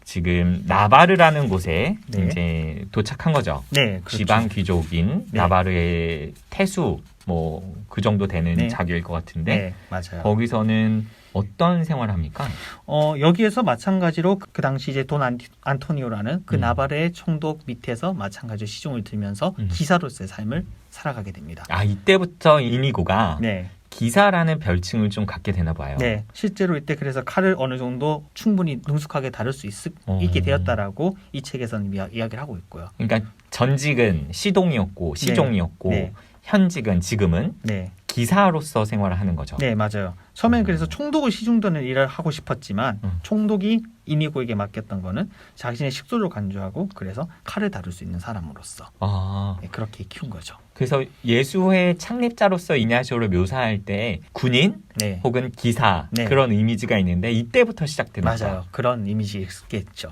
지금 나바르라는 곳에 네. 이제 도착한 거죠. 네. 그렇죠. 지방 귀족인 네. 나바르의 태수 뭐 그 정도 되는 네. 자기일 것 같은데 네, 맞아요. 거기서는 어떤 생활을 합니까? 여기에서 마찬가지로 그 당시 이제 돈 안토니오라는 그 나바르의 총독 밑에서 마찬가지로 시중을 들면서 기사로서의 삶을 살아가게 됩니다. 아 이때부터 이니고가 네. 기사라는 별칭을 좀 갖게 되나 봐요. 네, 실제로 이때 그래서 칼을 어느 정도 충분히 능숙하게 다룰 수 있게 되었다라고 이 책에서는 이야기를 하고 있고요. 그러니까 전직은 시동이었고 시종이었고 네. 현직은 지금은 네, 기사로서 생활을 하는 거죠. 네, 맞아요. 처음엔 그래서 총독을 시중드는 일을 하고 싶었지만 총독이 이니고에게 맡겼던 거는 자신의 식소를 간주하고 그래서 칼을 다룰 수 있는 사람으로서 네, 그렇게 키운 거죠. 그래서 예수회 창립자로서 이냐시오를 묘사할 때 군인 네, 혹은 기사 네. 그런 이미지가 있는데 이때부터 시작되는 거죠. 맞아요. 그런 이미지겠죠.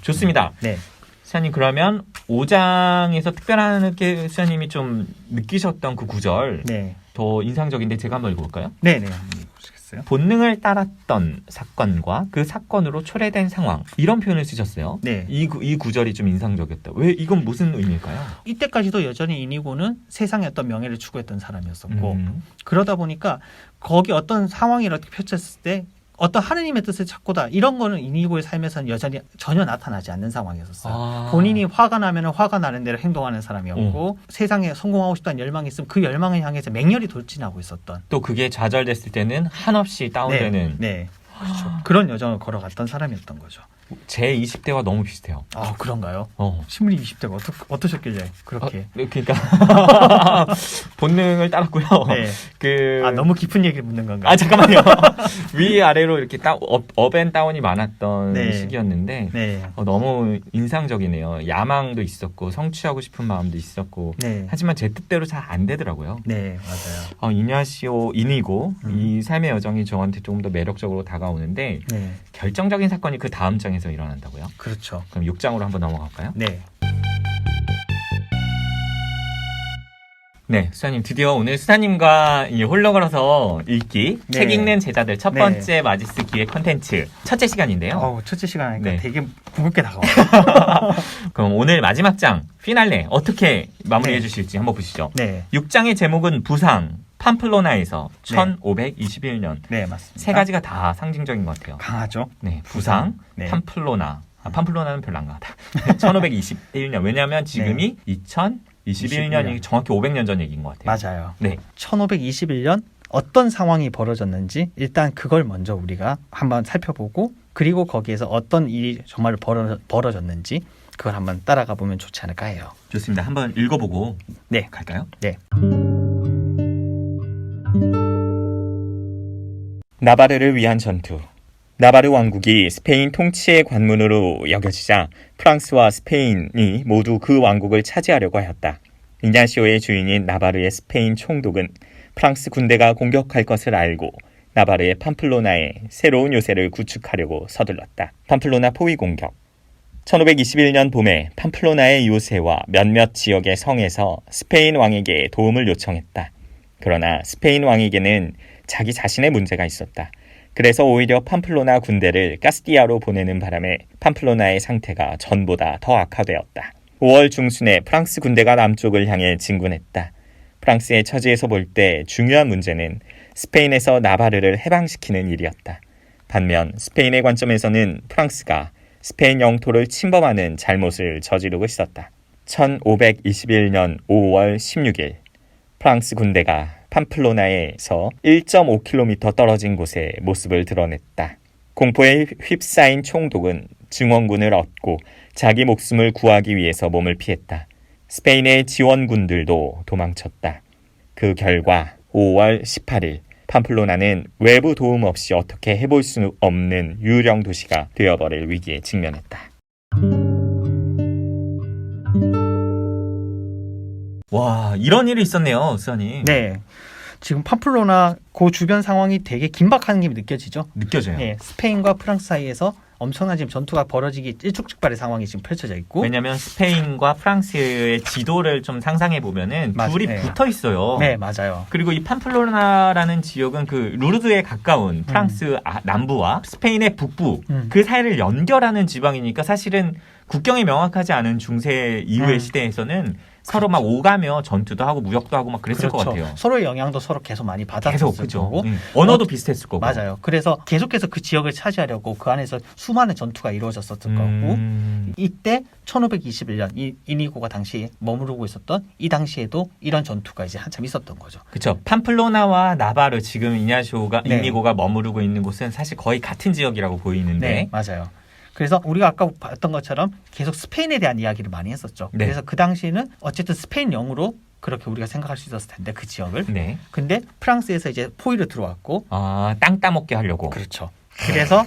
좋습니다. 네, 수사님 그러면 5장에서 특별하게 수사님이 좀 느끼셨던 그 구절 네. 더 인상적인데 제가 한번 읽어볼까요? 네네. 한번 보시겠어요? 본능을 따랐던 사건과 그 사건으로 초래된 상황 이런 표현을 쓰셨어요. 네. 이 구절이 좀 인상적이었다. 왜 이건 무슨 의미일까요? 이때까지도 여전히 이니고는 세상의 어떤 명예를 추구했던 사람이었었고 음. 그러다 보니까 거기 어떤 상황이 이렇게 펼쳤을 때 어떤 하느님의 뜻을 찾고다 이런 거는 이니고의 삶에서는 여전히 전혀 나타나지 않는 상황이었어요. 아. 본인이 화가 나면 화가 나는 대로 행동하는 사람이었고 세상에 성공하고 싶다는 열망이 있으면 그 열망을 향해서 맹렬히 돌진하고 있었던 또 그게 좌절됐을 때는 한없이 다운되는 네. 그렇죠. 그런 여정을 걸어갔던 사람이었던 거죠. 제 20대와 너무 비슷해요. 아 그런가요? 어. 신부님 20대가 어떠셨길래 그렇게? 그러니까 본능을 따랐고요. 네. 그 너무 깊은 얘기를 묻는 건가요? 잠깐만요. 위 아래로 이렇게 업앤다운이 많았던 네. 시기였는데 네. 너무 인상적이네요. 야망도 있었고 성취하고 싶은 마음도 있었고 네. 하지만 제 뜻대로 잘 안 되더라고요. 네, 맞아요. 이니고 이 삶의 여정이 저한테 조금 더 매력적으로 다가오는데 네. 결정적인 사건이 그 다음 장에서 일어난다고요? 그렇죠. 그럼 6장으로 한번 넘어갈까요? 네. 네, 수사님 드디어 오늘 수사님과 홀로 걸어서 읽기 네. 책 읽는 제자들 첫 네. 번째 마지스 기획 컨텐츠 첫째 시간인데요. 첫째 시간이니까 네. 되게 무겁게 다가와요. 그럼 오늘 마지막 장 피날레 어떻게 마무리해 네. 주실지 한번 보시죠. 네. 6장의 제목은 부상 팜플로나에서 네. 1521년 네, 맞습니다. 세 가지가 다 상징적인 것 같아요. 강하죠. 네, 부상, 네. 팜플로나. 팜플로나는 별로 안 강하다. 1521년. 왜냐하면 지금이 2021년이 정확히 500년 전 얘기인 것 같아요. 맞아요. 네. 1521년 어떤 상황이 벌어졌는지 일단 그걸 먼저 우리가 한번 살펴보고 그리고 거기에서 어떤 일이 정말 벌어졌는지 그걸 한번 따라가 보면 좋지 않을까 해요. 좋습니다. 한번 읽어보고 네. 갈까요? 네. 나바르를 위한 전투. 나바르 왕국이 스페인 통치의 관문으로 여겨지자 프랑스와 스페인이 모두 그 왕국을 차지하려고 하였다. 이냐시오의 주인인 나바르의 스페인 총독은 프랑스 군대가 공격할 것을 알고 나바르의 팜플로나에 새로운 요새를 구축하려고 서둘렀다. 팜플로나 포위 공격. 1521년 봄에 팜플로나의 요새와 몇몇 지역의 성에서 스페인 왕에게 도움을 요청했다. 그러나 스페인 왕에게는 자기 자신의 문제가 있었다. 그래서 오히려 팜플로나 군대를 카스티아로 보내는 바람에 팜플로나의 상태가 전보다 더 악화되었다. 5월 중순에 프랑스 군대가 남쪽을 향해 진군했다. 프랑스의 처지에서 볼 때 중요한 문제는 스페인에서 나바르를 해방시키는 일이었다. 반면 스페인의 관점에서는 프랑스가 스페인 영토를 침범하는 잘못을 저지르고 있었다. 1521년 5월 16일 프랑스 군대가 팜플로나에서 1.5km 떨어진 곳에 모습을 드러냈다. 공포에 휩싸인 총독은 증원군을 얻고 자기 목숨을 구하기 위해서 몸을 피했다. 스페인의 지원군들도 도망쳤다. 그 결과 5월 18일 팜플로나는 외부 도움 없이 어떻게 해볼 수 없는 유령 도시가 되어버릴 위기에 직면했다. 와, 이런 일이 있었네요, 수사님. 네. 지금 팜플로나 그 주변 상황이 되게 긴박한 게 느껴지죠. 느껴져요. 네, 스페인과 프랑스 사이에서 엄청난 지금 전투가 벌어지기 일촉즉발의 상황이 지금 펼쳐져 있고. 왜냐하면 스페인과 프랑스의 지도를 좀 상상해 보면은 둘이 네. 붙어 있어요. 네, 맞아요. 그리고 이 팜플로나라는 지역은 그 루르드에 가까운 프랑스 남부와 스페인의 북부 그 사이를 연결하는 지방이니까 사실은 국경이 명확하지 않은 중세 이후의 시대에서는 서로 막 오가며 전투도 하고 무역도 하고 막 그랬을 것 같아요. 서로의 영향도 서로 계속 많이 받았을 계속 그죠. 거고. 언어도 비슷했을 거고. 맞아요. 그래서 계속해서 그 지역을 차지하려고 그 안에서 수많은 전투가 이루어졌었을 거고. 이때 1521년 이니고가 당시 머무르고 있었던 이 당시에도 이런 전투가 이제 한참 있었던 거죠. 그렇죠. 팜플로나와 나바르 지금 네. 이니고가 머무르고 있는 곳은 사실 거의 같은 지역이라고 보이는데. 네, 맞아요. 그래서 우리가 아까 봤던 것처럼 계속 스페인에 대한 이야기를 많이 했었죠. 네. 그래서 그 당시에는 어쨌든 스페인령으로 그렇게 우리가 생각할 수 있었을 텐데 그 지역을. 네. 근데 프랑스에서 이제 포위로 들어왔고. 땅 따먹게 하려고. 그렇죠. 그래서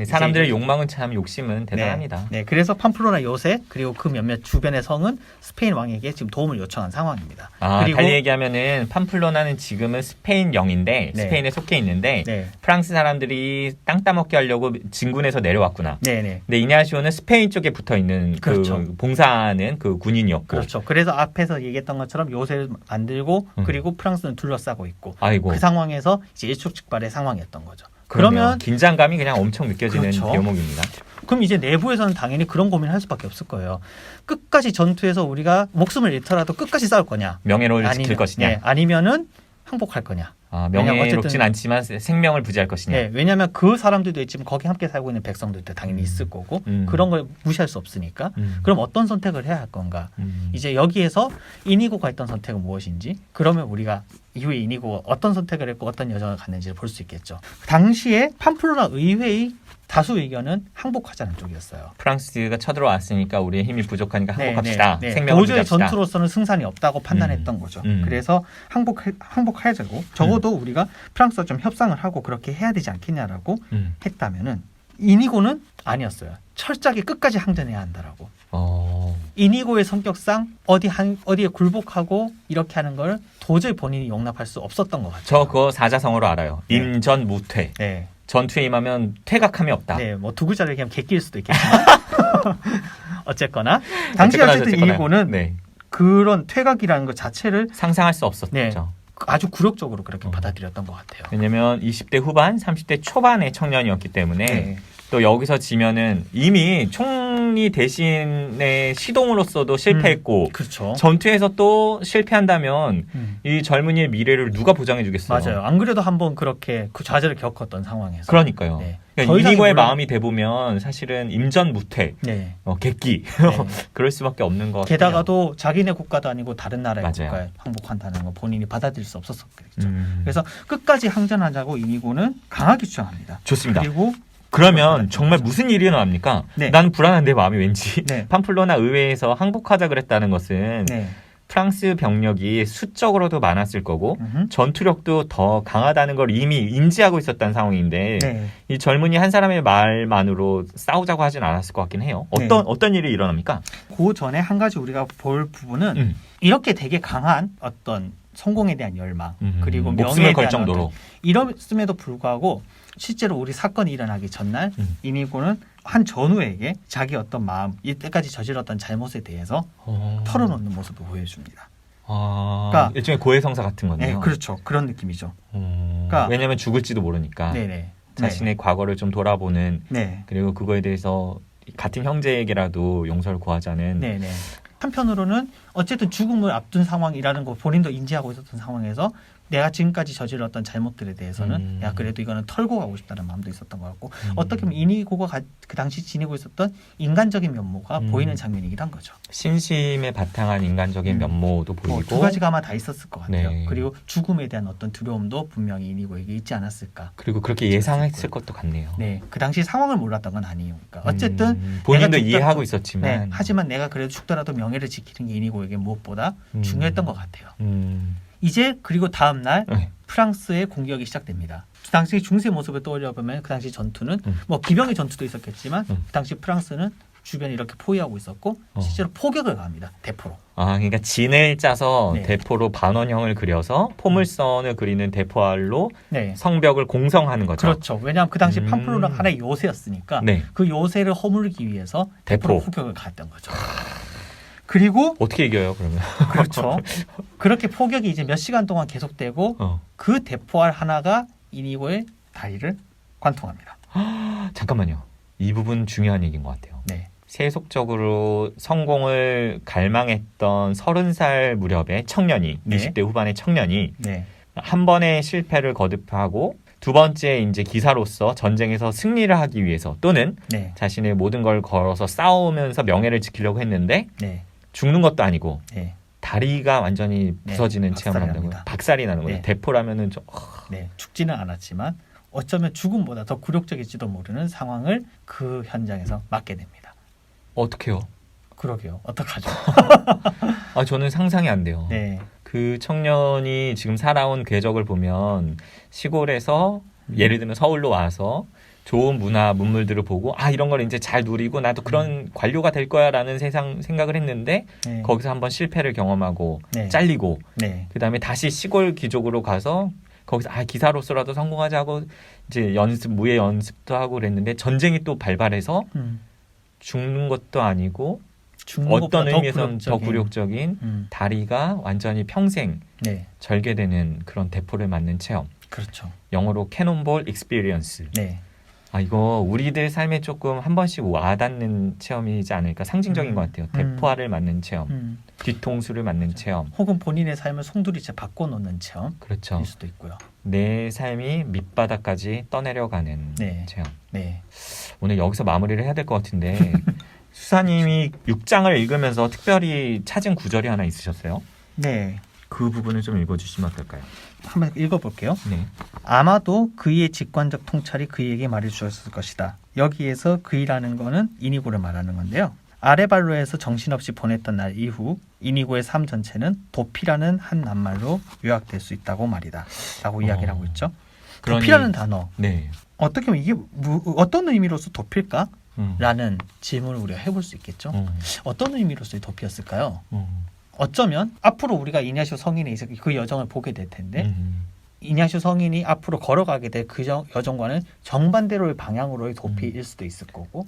사람들의 욕망은 참 욕심은 대단합니다. 네, 그래서 팜플로나 요새 그리고 그 몇몇 주변의 성은 스페인 왕에게 지금 도움을 요청한 상황입니다. 그리고 달리 얘기하면은 팜플로나는 지금은 스페인 영인데 네. 스페인에 속해 있는데 네, 프랑스 사람들이 땅 따먹게 하려고 진군해서 내려왔구나. 네, 네. 근데 이냐시오는 스페인 쪽에 붙어 있는 그렇죠. 그 봉사하는 그 군인이었고. 그렇죠. 그래서 앞에서 얘기했던 것처럼 요새를 만들고 그리고 프랑스는 둘러싸고 있고 아이고. 그 상황에서 이제 일촉즉발의 상황이었던 거죠. 그러면 그러면 긴장감이 그냥 엄청 느껴지는 그렇죠. 대목입니다. 그럼 이제 내부에서는 당연히 그런 고민을 할 수밖에 없을 거예요. 끝까지 전투에서 우리가 목숨을 잃더라도 끝까지 싸울 거냐? 명예를 지킬 것이냐? 네, 아니면은 항복할 거냐? 왜냐면 명예롭진 어쨌든- 않지만 생명을 부지할 것이냐? 네, 왜냐하면 그 사람들도 있지만 거기 함께 살고 있는 백성들도 당연히 있을 거고 그런 걸 무시할 수 없으니까 그럼 어떤 선택을 해야 할 건가? 이제 여기에서 이니고가 했던 선택은 무엇인지 그러면 우리가 이후에 이니고가 어떤 선택을 했고 어떤 여정을 갔는지를 볼 수 있겠죠. 당시에 팜플로나 의회의 다수 의견은 항복하자는 쪽이었어요. 프랑스가 쳐들어왔으니까 우리의 힘이 부족하니까 네, 항복합시다. 네, 네. 생명을 도저히 부지합시다. 전투로서는 승산이 없다고 판단했던 거죠. 음. 그래서 항복하자고 적어도 우리가 프랑스와 좀 협상을 하고 그렇게 해야 되지 않겠냐라고 했다면은 이니고는 아니었어요. 철저하게 끝까지 항전해야 한다라고. 이니고의 성격상 어디에 굴복하고 이렇게 하는 걸 도저히 본인이 용납할 수 없었던 것 같아요. 저 그거 사자성어로 알아요. 네. 임전무퇴. 네, 전투에 임하면 퇴각함이 없다. 네, 뭐 두 글자를 얘기하면 개낄 수도 있겠지만 어쨌거나 당시 어쨌든 이니고는 네. 그런 퇴각이라는 것 자체를 상상할 수 없었죠. 네. 아주 굴욕적으로 그렇게 받아들였던 것 같아요. 왜냐면 20대 후반, 30대 초반의 청년이었기 때문에 네. 또 여기서 지면은 이미 총리 대신의 시동으로서도 실패했고 그렇죠. 전투에서 또 실패한다면 이 젊은이의 미래를 누가 보장해 주겠어요? 맞아요. 안 그래도 한번 그렇게 그 좌절을 겪었던 상황에서. 그러니까요. 네. 그러니까 더 이상의 이니고의 물론- 마음이 돼보면 사실은 임전무퇴, 네. 객기 네. 그럴 수밖에 없는 것 같아요. 게다가도 자기네 국가도 아니고 다른 나라의 맞아요. 국가에 항복한다는 거 본인이 받아들일 수 없었겠죠. 음. 그래서 끝까지 항전하자고 이니고는 강하게 주장합니다. 좋습니다. 그리고 그러면 정말 무슨 일이 일어납니까? 네. 나는 불안한데 마음이 왠지 네. 팜플로나 의회에서 항복하자 그랬다는 것은 네. 프랑스 병력이 수적으로도 많았을 거고 음흠. 전투력도 더 강하다는 걸 이미 인지하고 있었던 상황인데 네. 이 젊은이 한 사람의 말만으로 싸우자고 하진 않았을 것 같긴 해요. 네. 어떤 일이 일어납니까? 그 전에 한 가지 우리가 볼 부분은 이렇게 되게 강한 어떤 성공에 대한 열망 그리고 명예에 목숨을 걸 대한 정도로 어떤 이랬음에도 불구하고 실제로 우리 사건이 일어나기 전날 이니고는 한 전우에게 자기 어떤 마음 이때까지 저질렀던 잘못에 대해서 털어놓는 모습을 보여줍니다. 그러니까- 일종의 고해성사 같은 네, 건데요. 그렇죠. 그런 느낌이죠. 그러니까- 왜냐하면 죽을지도 모르니까 네네. 자신의 과거를 좀 돌아보는 네. 그리고 그거에 대해서 같은 형제에게라도 용서를 구하자는 네네. 한편으로는 어쨌든 죽음을 앞둔 상황이라는 거 본인도 인지하고 있었던 상황에서 내가 지금까지 저질렀던 잘못들에 대해서는 야 그래도 이거는 털고 가고 싶다는 마음도 있었던 것 같고 어떻게 보면 이니고가 그 당시 지니고 있었던 인간적인 면모가 보이는 장면이기도 한 거죠. 신심에 바탕한 인간적인 면모도 보이고 두 가지가 아마 다 있었을 것 같아요. 네. 그리고 죽음에 대한 어떤 두려움도 분명히 이니고에게 있지 않았을까. 그리고 그렇게 예상했을 것도 같네요. 네, 그 당시 상황을 몰랐던 건 아니니까. 어쨌든 본인도 내가 죽더라도- 이해하고 네, 있었지만 하지만 내가 그래도 죽더라도 명예를 지키는 게 이니고에게 무엇보다 중요했던 것 같아요. 이제 그리고 다음 날 네. 프랑스의 공격이 시작됩니다. 그 당시 중세 모습을 떠올려 보면 그 당시 전투는 뭐 기병의 전투도 있었겠지만 그 당시 프랑스는 주변에 이렇게 포위하고 있었고 실제로 포격을 가합니다. 대포로. 그러니까 진을 짜서 네. 대포로 반원형을 그려서 포물선을 그리는 대포알로 네. 성벽을 공성하는 거죠. 그렇죠. 왜냐하면 그 당시 음. 팜플로나가 하나의 요새였으니까 네. 그 요새를 허물기 위해서 대포로 대포. 포격을 가했던 거죠. 그리고 어떻게 이겨요, 그러면? 그렇죠. 그렇게 포격이 이제 몇 시간 동안 계속되고 그 대포알 하나가 이니고의 다리를 관통합니다. 잠깐만요. 이 부분 중요한 얘기인 것 같아요. 네. 세속적으로 성공을 갈망했던 30살 무렵의 청년이, 네. 20대 후반의 청년이 네. 한 번의 실패를 거듭하고 두 번째 이제 기사로서 전쟁에서 승리를 하기 위해서 또는 네. 자신의 모든 걸 걸어서 싸우면서 명예를 지키려고 했는데 네. 죽는 것도 아니고 네. 다리가 완전히 부서지는 네, 체험을 박살이 한다고요. 납니다. 박살이 나는 거예요. 네. 대포라면은 좀 네. 죽지는 않았지만 어쩌면 죽음보다 더 굴욕적일지도 모르는 상황을 그 현장에서 맞게 됩니다. 어떡해요? 그러게요. 어떡하죠? 저는 상상이 안 돼요. 네. 그 청년이 지금 살아온 궤적을 보면 시골에서 예를 들면 서울로 와서 좋은 문화 문물들을 보고 이런 걸 이제 잘 누리고 나도 그런 관료가 될 거야라는 생각을 했는데 네. 거기서 한번 실패를 경험하고 네. 잘리고 네. 그다음에 다시 시골 귀족으로 가서 거기서 기사로서라도 성공하자고 이제 무예 연습도 하고 그랬는데 전쟁이 또 발발해서 죽는 것도 아니고 어떤 의미에서는 더 굴욕적인 다리가 완전히 평생 네. 절개되는 그런 대포를 맞는 체험. 그렇죠. 영어로 캐논볼 익스피리언스. 네. 이거 우리들 삶에 조금 한 번씩 와닿는 체험이지 않을까. 상징적인 것 같아요. 대포알을 맞는 체험, 뒤통수를 맞는 그렇죠. 체험. 혹은 본인의 삶을 송두리째 바꿔놓는 체험일 그렇죠. 수도 있고요. 내 삶이 밑바닥까지 떠내려가는 네. 체험. 네. 오늘 여기서 마무리를 해야 될 것 같은데 수사님이 6장을 읽으면서 특별히 찾은 구절이 하나 있으셨어요? 네. 그 부분을 좀 읽어주시면 어떨까요? 한번 읽어볼게요. 네. 아마도 그의 직관적 통찰이 그에게 말해주었을 것이다. 여기에서 그이라는 거는 이니고를 말하는 건데요. 아레발로에서 정신없이 보냈던 날 이후 이니고의 삶 전체는 도피라는 한 낱말로 요약될 수 있다고 말이다. 라고 이야기를 하고 있죠. 도피라는 단어. 네. 어떻게 보면 이게 어떤 의미로서 도피일까? 음. 라는 질문을 우리가 해볼 수 있겠죠. 어떤 의미로서의 도피였을까요? 어쩌면 앞으로 우리가 이냐시오 성인의 그 여정을 보게 될 텐데 이냐시오 성인이 앞으로 걸어가게 될 그 여정과는 정반대로의 방향으로의 도피일 수도 있을 거고.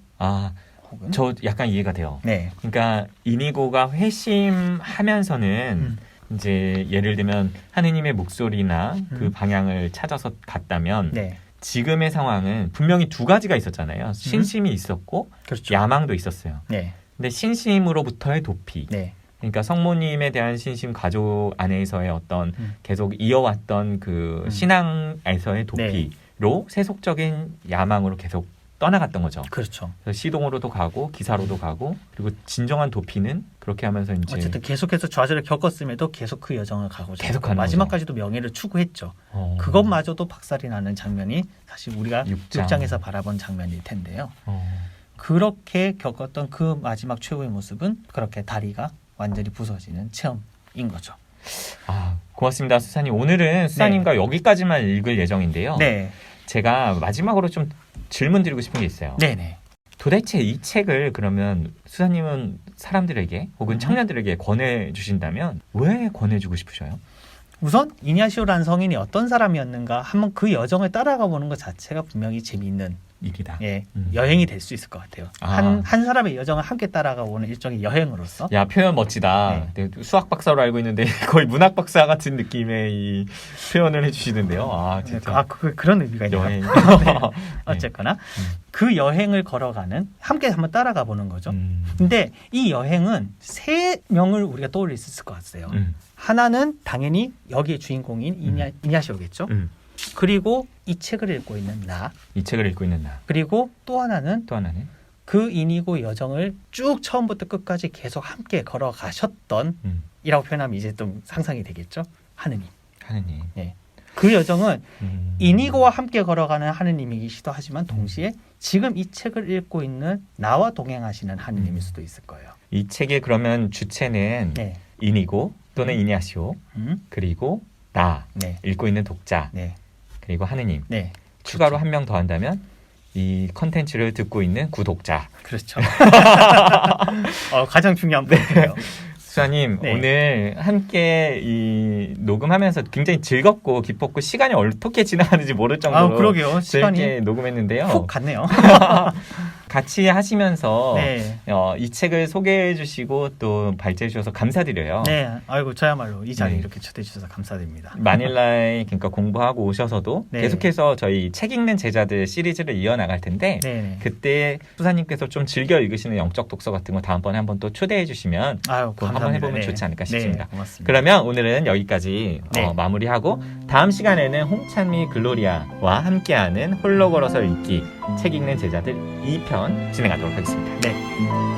혹은 저 약간 이해가 돼요. 네. 그러니까 이니고가 회심하면서는 이제 예를 들면 하느님의 목소리나 그 방향을 찾아서 갔다면 네. 지금의 상황은 분명히 두 가지가 있었잖아요. 신심이 있었고 그렇죠. 야망도 있었어요. 네. 근데 신심으로부터의 도피. 네. 그러니까 성모님에 대한 신심, 가족 안에서의 어떤 계속 이어왔던 그 신앙에서의 도피로 세속적인 야망으로 계속 떠나갔던 거죠. 그렇죠. 그래서 시동으로도 가고 기사로도 가고 그리고 진정한 도피는 그렇게 하면서 이제 어쨌든 계속해서 좌절을 겪었음에도 계속 그 여정을 가고자 계속 했고 가는 마지막까지도 명예를 추구했죠. 그것마저도 박살이 나는 장면이 사실 우리가 6장에서 바라본 장면일 텐데요. 그렇게 겪었던 그 마지막 최후의 모습은 그렇게 다리가 완전히 부서지는 체험인 거죠. 고맙습니다, 수사님. 오늘은 수사님과 여기까지만 읽을 예정인데요. 네. 제가 마지막으로 좀 질문 드리고 싶은 게 있어요. 네네. 도대체 이 책을 그러면 수사님은 사람들에게 혹은 청년들에게 권해주신다면 왜 권해주고 싶으셔요? 우선 이냐시오라는 성인이 어떤 사람이었는가 한번 그 여정을 따라가 보는 것 자체가 분명히 재미있는 일이다. 여행이 될 수 있을 것 같아요. 한 사람의 여정을 함께 따라가 보는 일종의 여행으로서. 야, 표현 멋지다. 네. 수학 박사로 알고 있는데 거의 문학 박사 같은 느낌의 이 표현을 해주시는데요. 진짜. 그런 의미가 있네요. 여행. 네. 어쨌거나 그 여행을 걸어가는 함께 한번 따라가 보는 거죠. 근데 이 여행은 세 명을 우리가 떠올릴 수 있을 것 같아요. 하나는 당연히 여기의 주인공인 이냐시오겠죠. 그리고 이 책을 읽고 있는 나. 이 책을 읽고 있는 나. 그리고 또 하나는 그 이니고 여정을 쭉 처음부터 끝까지 계속 함께 걸어가셨던 이라고 표현하면 이제 좀 상상이 되겠죠. 하느님. 네. 그 여정은 이니고와 함께 걸어가는 하느님이기도 하지만 동시에 지금 이 책을 읽고 있는 나와 동행하시는 하느님일 수도 있을 거예요. 이 책의 그러면 주체는 이니고 또는 이냐시오 그리고 나 읽고 있는 독자 그리고 하느님 추가로 한 명 더 한다면 이 컨텐츠를 듣고 있는 구독자. 그렇죠. 가장 중요한 부분이에요. 수사님 오늘 함께 이 녹음하면서 굉장히 즐겁고 기뻤고 시간이 어떻게 지나가는지 모를 정도로 그러게요. 시간이 녹음했는데요. 훅 갔네요. 같이 하시면서 이 책을 소개해 주시고 또 발제해 주셔서 감사드려요. 네, 아이고 저야말로 이 자리에 이렇게 초대해 주셔서 감사드립니다. 마닐라에 그러니까 공부하고 오셔서도 계속해서 저희 책 읽는 제자들 시리즈를 이어나갈 텐데 그때 수사님께서 좀 즐겨 읽으시는 영적 독서 같은 거 다음번에 한번 또 초대해 주시면 한번 해보면 좋지 않을까 싶습니다. 고맙습니다. 그러면 오늘은 여기까지 마무리하고 다음 시간에는 홍찬미 글로리아와 함께하는 홀로 걸어서 읽기 책 읽는 제자들 2편 진행하도록 하겠습니다. 네.